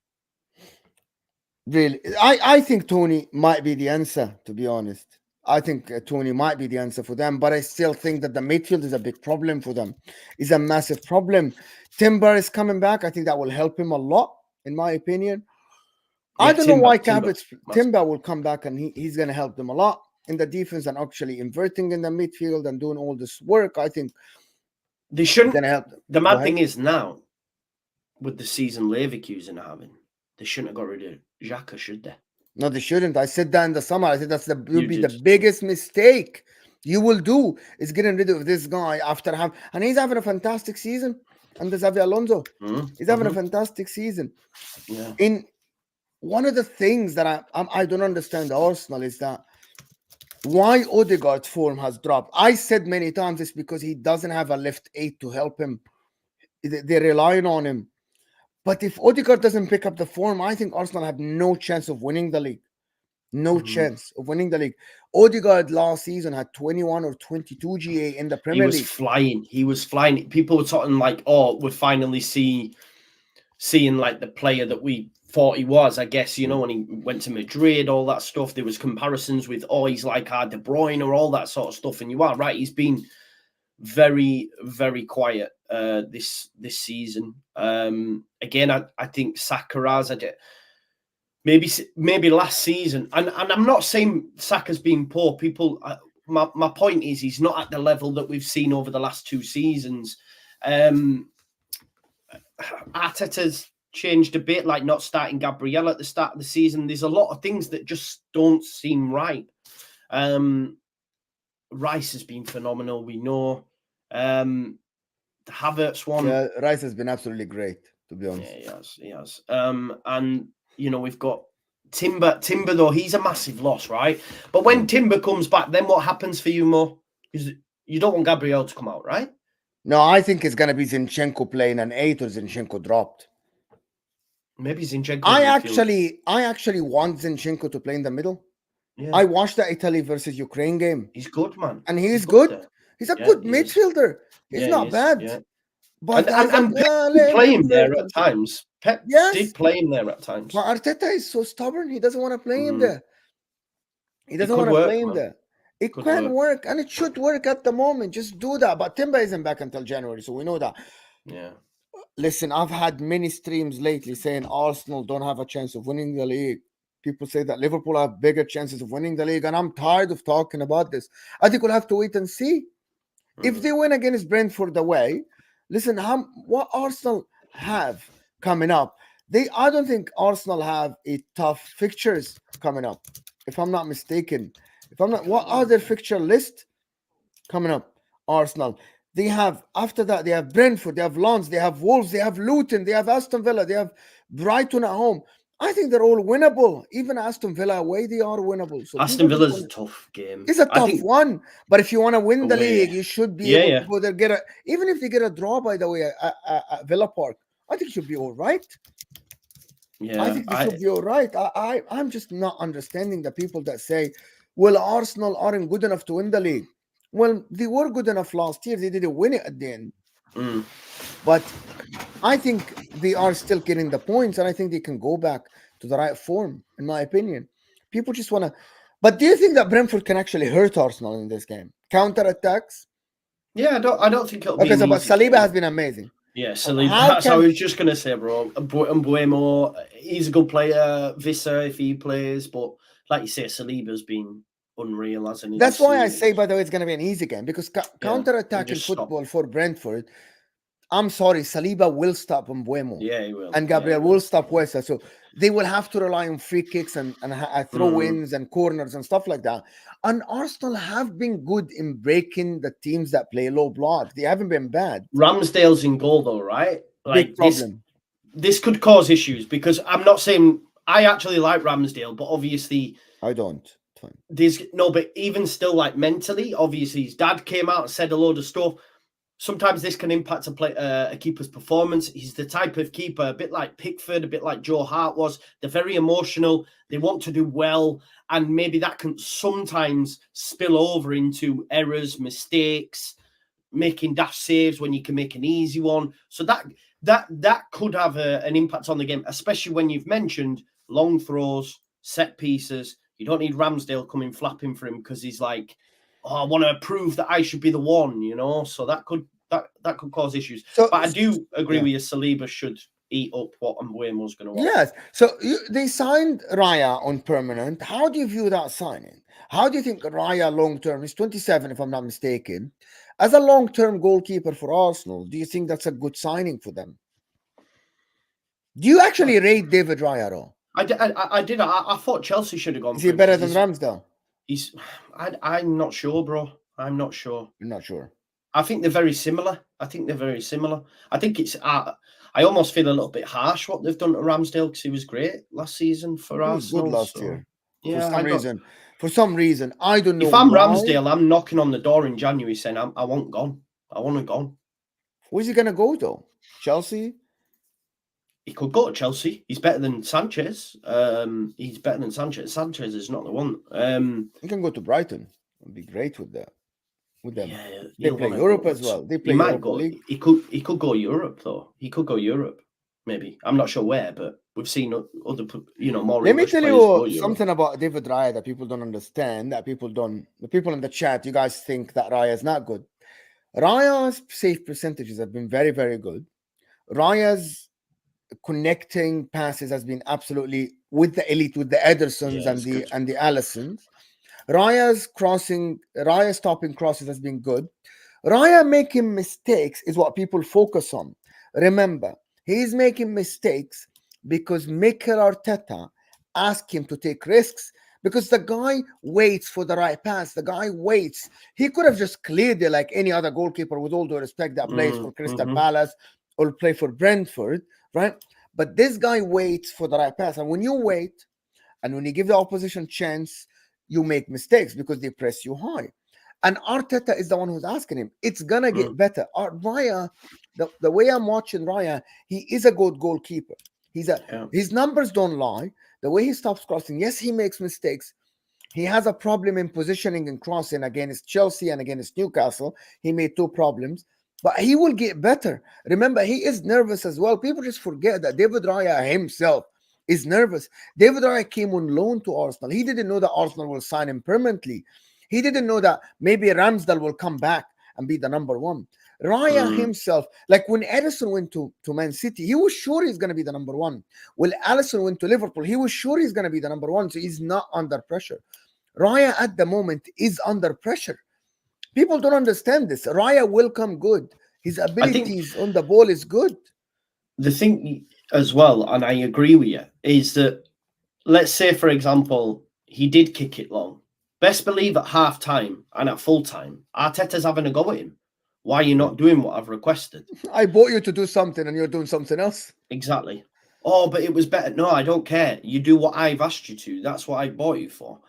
Really, I think Tony might be the answer, to be honest. I think Tony might be the answer for them, but I still think that the midfield is a big problem for them. It's a massive problem. Timber is coming back. I think that will help him a lot, in my opinion. Yeah, I don't know why Timber will come back and he's going to help them a lot in the defense and actually inverting in the midfield and doing all this work. I think they shouldn't help them. The mad thing is now, with the season Leverkusen are having, they shouldn't have got rid of Xhaka, should they? No, they shouldn't. I said that in the summer. I said would be the biggest mistake you will do is getting rid of this guy after and he's having a fantastic season. And there's Xavi Alonso. He's having a fantastic season. Yeah. In one of the things that I don't understand Arsenal is that why Odegaard's form has dropped. I said many times it's because he doesn't have a left 8 to help him. They're relying on him. But if Odegaard doesn't pick up the form, I think Arsenal have no chance of winning the league. No chance of winning the league. Odegaard last season had 21 or 22 GA in the Premier League. He was flying. People were talking like, oh, we're finally seeing like the player that we thought he was, I guess, you know, when he went to Madrid, all that stuff. There was comparisons with, oh, he's like our De Bruyne or all that sort of stuff. And you are right. He's been very, very quiet this season. Again, I think Saka has maybe last season, and I'm not saying Saka's been poor. People, my point is he's not at the level that we've seen over the last 2 seasons. Arteta's changed a bit, like not starting Gabriel at the start of the season. There's a lot of things that just don't seem right. Rice has been phenomenal, we know. The Havertz one. Yeah, Rice has been absolutely great, to be honest. Yeah, he has. And, you know, we've got Timber, though, he's a massive loss, right? But when Timber comes back, then what happens for you, Mo? Because you don't want Gabriel to come out, right? No, I think it's going to be Zinchenko playing an 8 or Zinchenko dropped. Maybe Zinchenko. I actually want Zinchenko to play in the middle. Yeah. I watched the Italy versus Ukraine game. He's good, man. And he's good. He's a good midfielder. He's not bad. Yeah. But and Pep play him there at times. Pep did play him there at times. But Arteta is so stubborn. He doesn't want to play him there. He doesn't want to play him there. It can work, and it should work at the moment. Just do that. But Timber isn't back until January, so we know that. Yeah. Listen, I've had many streams lately saying Arsenal don't have a chance of winning the league. People say that Liverpool have bigger chances of winning the league, and I'm tired of talking about this. I think we'll have to wait and see. If they win against Brentford away, listen, what Arsenal have coming up? I don't think Arsenal have a tough fixtures coming up, if I'm not mistaken. What are their fixture list coming up? Arsenal. They have, after that, they have Brentford, they have Lens, they have Wolves, they have Luton, they have Aston Villa, they have Brighton at home. I think they're all winnable. Even Aston Villa away, they are winnable. So Aston Villa's a tough game. It's a tough one. But if you want to win the league, you should be able to go there. Even if they get a draw, by the way, at Villa Park, I think it should be all right. Yeah, I think it should be all right. I'm just not understanding the people that say, well, Arsenal aren't good enough to win the league. Well, they were good enough last year. They didn't win it at the end. But I think they are still getting the points, and I think they can go back to the right form, in my opinion. People just want to... But do you think that Brentford can actually hurt Arsenal in this game? Counter-attacks? Yeah, I don't think it'll be because Saliba has been amazing. Yeah, Saliba. That's how I was just going to say, bro. And Buemo, he's a good player. Vissa, if he plays. But like you say, Saliba's been unreal, hasn't he? That's why I say, by the way, it's going to be an easy game because counter-attacking just stop. football for Brentford, I'm sorry, Saliba will stop Mbeumo. Yeah, he will. And Gabriel will stop Westa. So they will have to rely on free kicks and throw-ins and corners and stuff like that. And Arsenal have been good in breaking the teams that play low block. They haven't been bad. Ramsdale's in goal, though, right? Like, big problem. This could cause issues because I'm not saying I actually like Ramsdale, but obviously I don't. But even still, like mentally, obviously his dad came out and said a load of stuff. Sometimes this can impact a keeper's performance. He's the type of keeper, a bit like Pickford, a bit like Joe Hart was. They're very emotional. They want to do well. And maybe that can sometimes spill over into errors, mistakes, making daft saves when you can make an easy one. So that could have an impact on the game, especially when you've mentioned long throws, set pieces. You don't need Ramsdale coming flapping for him because he's like, oh, I want to prove that I should be the one, you know. So that could cause issues. But I do agree with you. Saliba should eat up what Mbeumo's going to want. Yes. So they signed Raya on permanent. How do you view that signing? How do you think Raya long term? He's 27, if I'm not mistaken. As a long term goalkeeper for Arsenal, do you think that's a good signing for them? Do you actually rate David Raya at all? I did. I thought Chelsea should have gone. Is he better than Ramsdale? I'm not sure, bro. I'm not sure. You're not sure. I think they're very similar. I think it's. I almost feel a little bit harsh what they've done to Ramsdale because he was great last season for Arsenal. Good last year. Yeah, for some reason, I don't know. If I'm Ramsdale, I'm knocking on the door in January saying, I want gone. I want him gone. Where's he going to go, though? Chelsea? He could go to Chelsea. He's better than Sanchez. He's better than Sanchez. Sanchez is not the one. He can go to Brighton. It'd be great with that. With them. Yeah, they play Europe as well. They play he might Europa go. League. He could go Europe though. He could go Europe. Maybe I'm not sure where, but we've seen other, more. Let me tell you something about David Raya that people don't understand. The people in the chat, you guys think that Raya is not good. Raya's save percentages have been very, very good. Raya's connecting passes has been absolutely with the elite, with the Edersons and the Allisons. Raya's stopping crosses has been good. Raya making mistakes is what people focus on. Remember, he's making mistakes because Mikel Arteta asked him to take risks because the guy waits for the right pass. The guy waits. He could have just cleared it like any other goalkeeper, with all due respect, that plays for Crystal Palace or play for Brentford, right? But this guy waits for the right pass. And when you wait and when you give the opposition chance, you make mistakes because they press you high. And Arteta is the one who's asking him. It's going to get better. Raya, the way I'm watching Raya, he is a good goalkeeper. His numbers don't lie. The way he stops crossing, yes, he makes mistakes. He has a problem in positioning and crossing against Chelsea and against Newcastle. He made 2 problems. But he will get better. Remember, he is nervous as well. People just forget that David Raya himself is nervous. David Raya came on loan to Arsenal. He didn't know that Arsenal will sign him permanently. He didn't know that maybe Ramsdale will come back and be the number 1. Raya himself, like when Ederson went to Man City, he was sure he's going to be the number 1. When Alisson went to Liverpool, he was sure he's going to be the number 1. So he's not under pressure. Raya at the moment is under pressure. People don't understand this. Raya will come good. His abilities on the ball is good. The thing as well, and I agree with you, is that let's say, for example, he did kick it long. Best believe at half time and at full time, Arteta's having a go at him. Why are you not doing what I've requested? I bought you to do something and you're doing something else. Exactly. Oh, but it was better. No, I don't care. You do what I've asked you to. That's what I bought you for.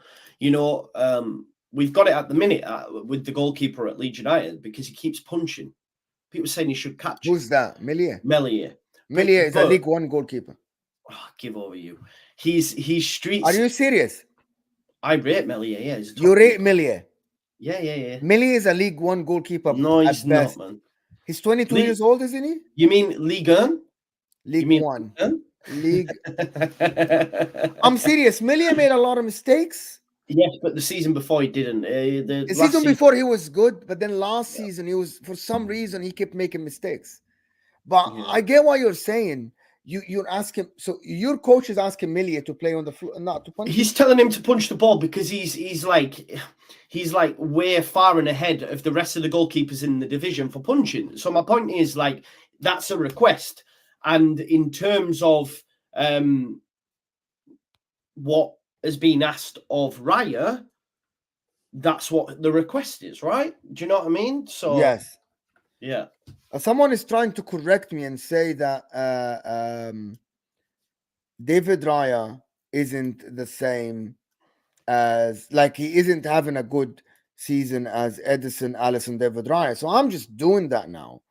We've got it at the minute with the goalkeeper at Leeds United because he keeps punching. People saying he should catch. Who's that? Meslier is a League 1 goalkeeper. Oh, give over you. He's streets. Are you serious? I rate Meslier. Yeah, you rate Meslier? Yeah. Meslier is a League 1 goalkeeper. No, he's not, man. He's 22 years old, isn't he? You mean League 1? League 1. League. I'm serious. Meslier made a lot of mistakes. Yes, but the season before he didn't. The season before he was good, but then last season he was, for some reason, he kept making mistakes. But I get what you're saying. you're asking. So your coach is asking Melia to play on the floor, not to punch. He's telling him to punch the ball because he's like way far and ahead of the rest of the goalkeepers in the division for punching. So my point is, like, that's a request. And in terms of what has been asked of Raya, that's what the request is, right? Do you know what I mean? So yes, yeah. Someone is trying to correct me and say that David Raya isn't the same as, like, he isn't having a good season as Edison, Alisson, David Raya. So I'm just doing that now.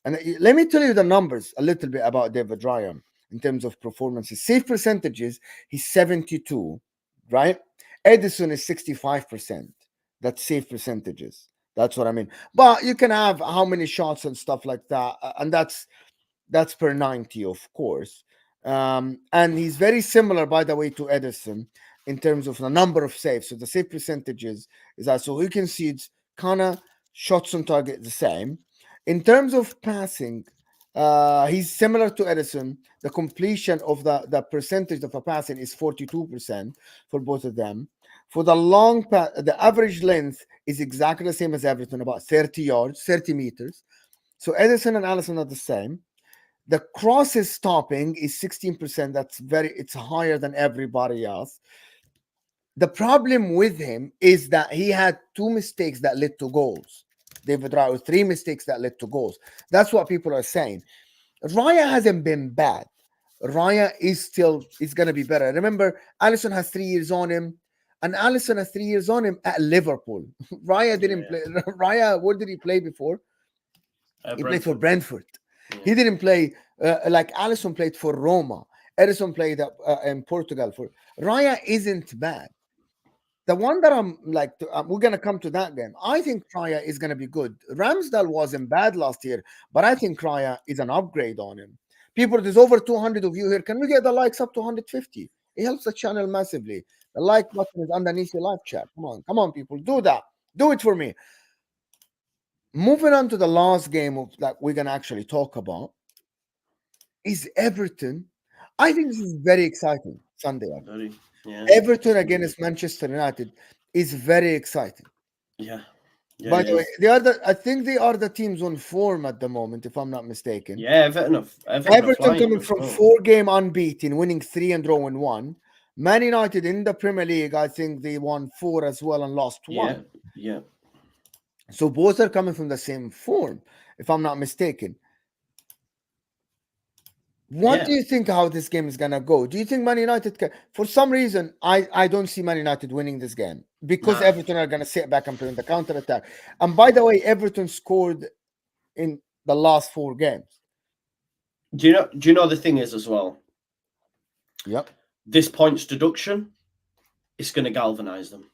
And let me tell you the numbers a little bit about David Raya in terms of performances. Save percentages, he's 72, right? Edison is 65%. That's save percentages. That's what I mean. But you can have how many shots and stuff like that. And that's per 90, of course. And he's very similar, by the way, to Edison in terms of the number of saves. So the save percentages is that. So you can see it's kind of shots on target the same. In terms of passing, he's similar to Edison. The completion of the percentage of a passing is 42% for both of them. For the long pass, the average length is exactly the same as Everton, about 30 yards, 30 meters. So Edison and Alisson are the same. The crosses stopping is 16%. It's higher than everybody else. The problem with him is that he had 2 mistakes that led to goals. David Raya, 3 mistakes that led to goals. That's what people are saying. Raya hasn't been bad. Raya is going to be better. Remember, Alisson has 3 years on him, and Alisson has 3 years on him at Liverpool. Raya didn't play. Raya, what did he play before? He played for Brentford. Yeah. He didn't play like Alisson played for Roma. Edison played in Portugal. For Raya isn't bad. The one that I'm like, we're going to come to that game. I think Raya is going to be good. Ramsdale wasn't bad last year, but I think Raya is an upgrade on him. People, there's over 200 of you here. Can we get the likes up to 150? It helps the channel massively. The like button is underneath your live chat. Come on, people. Do that. Do it for me. Moving on to the last game of that we're going to actually talk about is Everton. I think this is very exciting Sunday. Yeah. Everton against Manchester United is very exciting. Yeah. By the way, I think they are the teams on form at the moment, if I'm not mistaken. Yeah, Everton coming from 4 game unbeaten, winning 3 and drawing 1. Man United in the Premier League, I think they won 4 as well and lost 1. Yeah. So both are coming from the same form, if I'm not mistaken. What do you think how this game is going to go? Do you think Man United can? For some reason, I don't see Man United winning this game because Everton are going to sit back and play on the counter-attack. And by the way, Everton scored in the last 4 games. Do you know the thing is as well? Yep. This points deduction is going to galvanise them.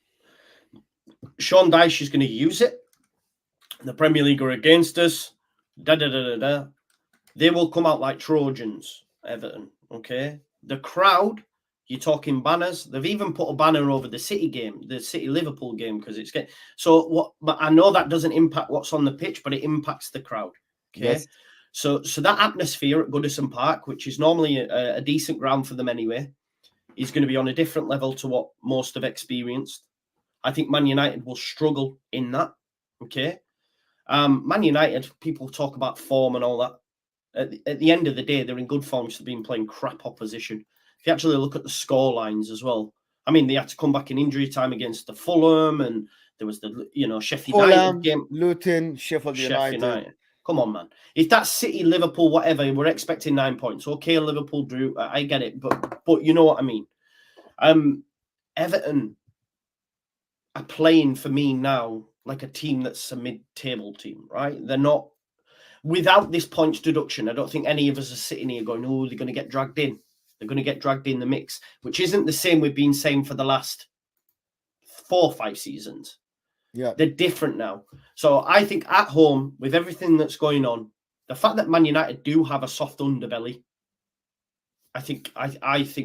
Sean Dyche is going to use it. The Premier League are against us. They will come out like Trojans, Everton, okay? The crowd, you're talking banners. They've even put a banner over the City game, the City-Liverpool game, because it's getting... So what? But I know that doesn't impact what's on the pitch, but it impacts the crowd, okay? Yes. So that atmosphere at Goodison Park, which is normally a decent ground for them anyway, is going to be on a different level to what most have experienced. I think Man United will struggle in that, okay? Man United, people talk about form and all that. At the end of the day, they're in good form. They've been playing crap opposition. If you actually look at the score lines as well, I mean, they had to come back in injury time against the Fulham, and there was the Sheffield United game. Luton, Sheffield United. Come on, man. If that's City, Liverpool, whatever, we're expecting 9 points. Okay, Liverpool drew. I get it, but you know what I mean. Everton are playing for me now like a team that's a mid-table team, right? They're not. Without this points deduction, I don't think any of us are sitting here going, oh, they're going to get dragged in. They're going to get dragged in the mix, which isn't the same we've been saying for the last 4 or 5 seasons. Yeah. They're different now. So I think at home, with everything that's going on, the fact that Man United do have a soft underbelly, I think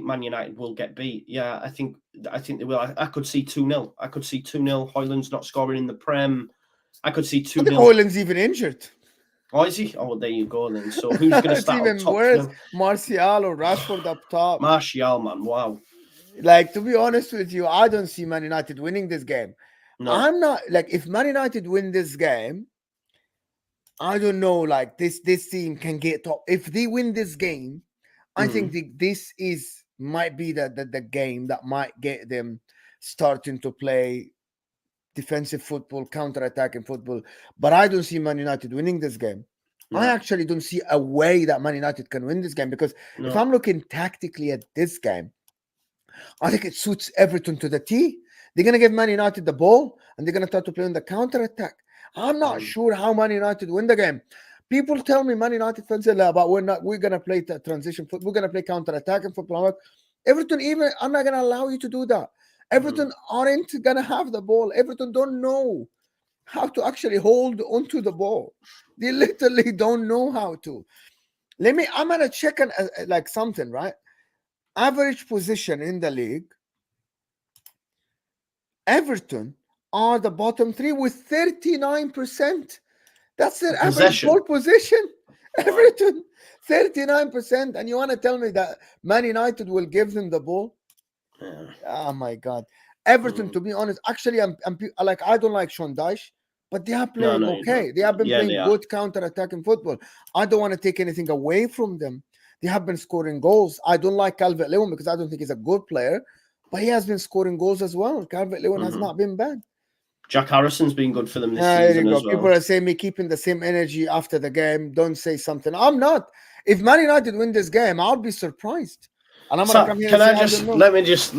Man United will get beat. Yeah, I think they will. I could see 2-0. I could see 2-0. Højlund's not scoring in the Prem. I could see 2-0. Højlund's even injured. Oh, is he? Oh, there you go then. So who's going to It's start up even top? worse. Martial or Rashford up top. Martial, man. Wow. Like, to be honest with you, I don't see Man United winning this game. No. I'm not like, if Man United win this game, I don't know. Like, this team can get top. If they win this game, I think this might be the game that might get them starting to play defensive football, counter-attacking football. But I don't see Man United winning this game. No. I actually don't see a way that Man United can win this game, because if I'm looking tactically at this game, I think it suits Everton to the T. They're going to give Man United the ball and they're going to start to play on the counter-attack. I'm not sure how Man United win the game. People tell me, Man United fans say, but we're going to play transition football. We're going to play counter-attacking football. Everton, even, I'm not going to allow you to do that. Everton aren't going to have the ball. Everton don't know how to actually hold onto the ball. They literally don't know how to. I'm going to check like something, right? Average position in the league, Everton are the bottom three with 39%. That's their average ball position. Everton, 39%. And you want to tell me that Man United will give them the ball? Yeah. Oh my God. Everton, to be honest, actually, I don't like Sean Dyche, but they are playing okay. They have been playing good counter-attacking football. I don't want to take anything away from them. They have been scoring goals. I don't like Calvert-Lewin because I don't think he's a good player, but he has been scoring goals as well. Calvert-Lewin has not been bad. Jack Harrison's been good for them this season as well. People are saying me keeping the same energy after the game. Don't say something. I'm not. If Man United win this game, I'll be surprised. And I'm gonna come here. Let me just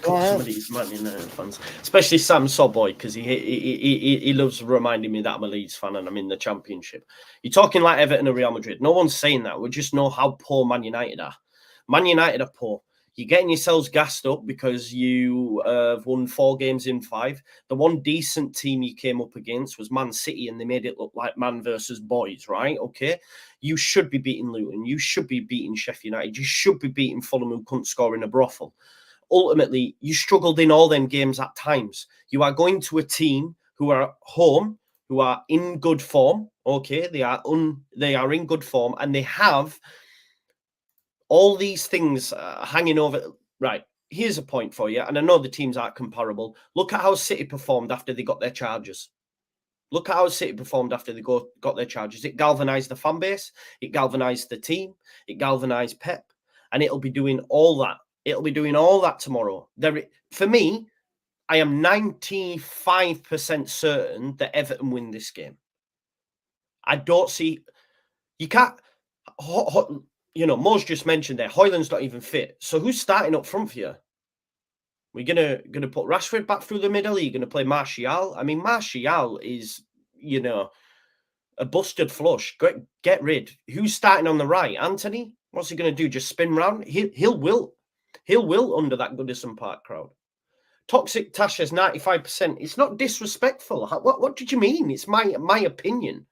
cut some of these Man United fans, especially Sam Sobboy, because he loves reminding me that I'm a Leeds fan and I'm in the Championship. You're talking like Everton or Real Madrid. No one's saying that. We just know how poor Man United are. Man United are poor. You're getting yourselves gassed up because you have won 4 games in 5. The one decent team you came up against was Man City, and they made it look like man versus boys, right? Okay. You should be beating Luton. You should be beating Sheffield United. You should be beating Fulham, who couldn't score in a brothel. Ultimately, you struggled in all them games at times. You are going to a team who are at home, who are in good form. Okay. They are in good form, and they have all these things hanging over. Right, here's a point for you, and I know the teams aren't comparable. Look at how City performed after they got their charges. Look at how City performed after they got their charges. It galvanised the fan base. It galvanised the team. It galvanised Pep. And it'll be doing all that. It'll be doing all that tomorrow. For me, I am 95% certain that Everton win this game. I don't see... You can't... Mo's just mentioned there, Højlund's not even fit. So who's starting up front for you? We're gonna put Rashford back through the middle. Are you gonna play Martial? I mean, Martial is, a busted flush. Get rid. Who's starting on the right? Anthony? What's he gonna do? Just spin round? He'll wilt under that Goodison Park crowd. Toxic Tasha's 95%. It's not disrespectful. What did you mean? It's my opinion.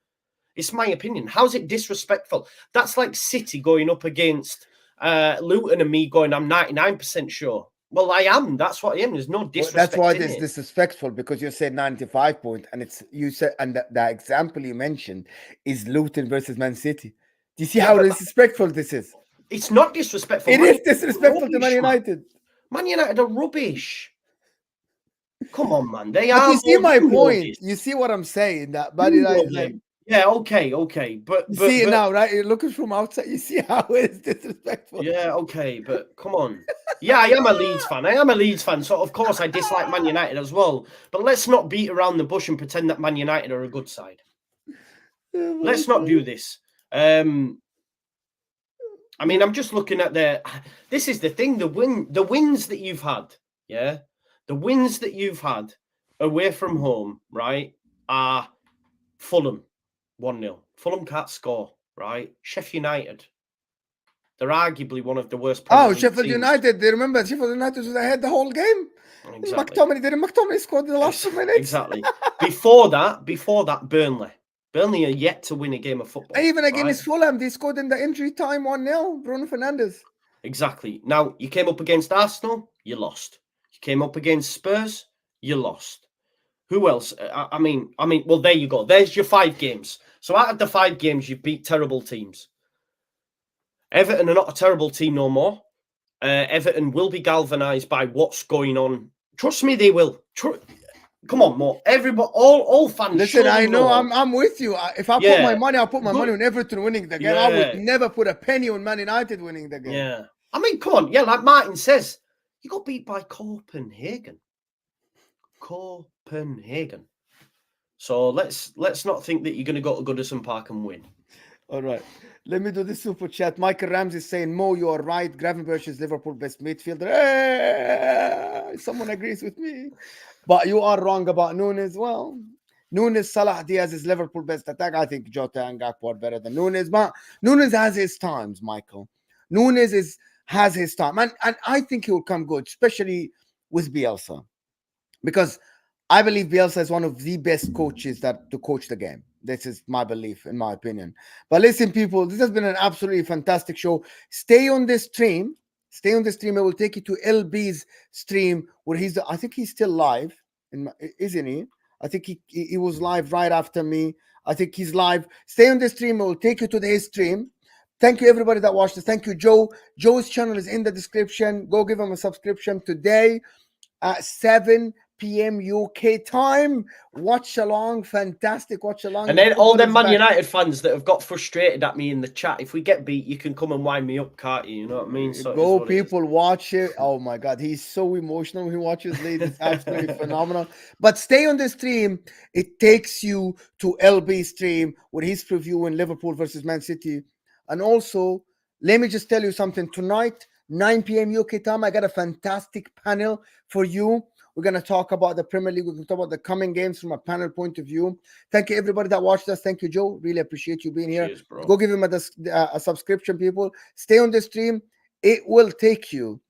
It's my opinion. How's it disrespectful? That's like City going up against Luton and me going, I'm 99% sure. Well, I am. That's what I am. There's no disrespect. That's why it's disrespectful, because you said 95 points, and the example you mentioned is Luton versus Man City. Do you see how disrespectful this is? It's not disrespectful. It is disrespectful to Man United. Man United are rubbish. Come on, man. They are. You see my point. You see what I'm saying? That Man United. Yeah, okay, but you see it now, right? You're looking from outside. You see how it is disrespectful. Yeah, okay, but come on. Yeah, I am a Leeds fan. So of course I dislike Man United as well. But let's not beat around the bush and pretend that Man United are a good side. Let's not do this. I mean, I'm just looking at this is the thing. The wins that you've had, yeah, the wins that you've had away from home, right, are Fulham. 1-0. Fulham can't score, right? Sheffield United. They're arguably one of the worst. Sheffield United. They remember Sheffield United was ahead the whole game. Exactly. McTominay scored in the last 2 minutes. Exactly. Before that, Burnley. Burnley are yet to win a game of football. Even against Fulham, they scored in the injury time 1-0. Bruno Fernandes. Exactly. Now, you came up against Arsenal, you lost. You came up against Spurs, you lost. Who else? I mean, well, there you go. There's your 5 games. So out of the 5 games, you've beat terrible teams. Everton are not a terrible team no more. Everton will be galvanised by what's going on. Trust me, they will. Come on, Mo. Everybody, all fans. Listen, I know I'm with you. If I put my money, I'll put my money on Everton winning the game. I would never put a penny on Man United winning the game. Yeah. I mean, come on. Yeah, like Martin says, you got beat by Copenhagen. Copenhagen. So let's not think that you're going to go to Goodison Park and win. All right. Let me do this super chat. Michael Ramsey is saying, Mo, you are right. Gravenberch is Liverpool best midfielder. Hey, someone agrees with me. But you are wrong about Nunes. Well, Nunes, Salah, Diaz is Liverpool best attack. I think Jota and Gakpo are better than Nunes. But Nunes has his times, Michael. Nunes has his time. And I think he will come good, especially with Bielsa. Because I believe Bielsa is one of the best coaches to coach the game. This is my belief, in my opinion. But listen, people, this has been an absolutely fantastic show. Stay on this stream. Stay on the stream. I will take you to LB's stream where I think he's still live, isn't he? I think he was live right after me. I think he's live. Stay on the stream. I will take you to his stream. Thank you, everybody that watched this. Thank you, Joe. Joe's channel is in the description. Go give him a subscription today at 7 p.m. UK time. Watch along, fantastic watch along. And then all them Man United fans that have got frustrated at me in the chat, if we get beat, you can come and wind me up, can't you? You know what I mean? So go, people, watch it. Oh my God, he's so emotional when he watches these. It's absolutely phenomenal. But stay on the stream. It takes you to LB stream where he's previewing Liverpool versus Man City. And also, let me just tell you something. Tonight, 9 p.m. UK time, I got a fantastic panel for you. We're going to talk about the Premier League. We're going to talk about the coming games from a panel point of view. Thank you, everybody that watched us. Thank you, Joe. Really appreciate you being here. Cheers, bro. Go give him a subscription, people. Stay on the stream. It will take you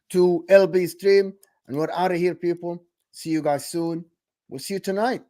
to LB stream. And we're out of here, people. See you guys soon. We'll see you tonight.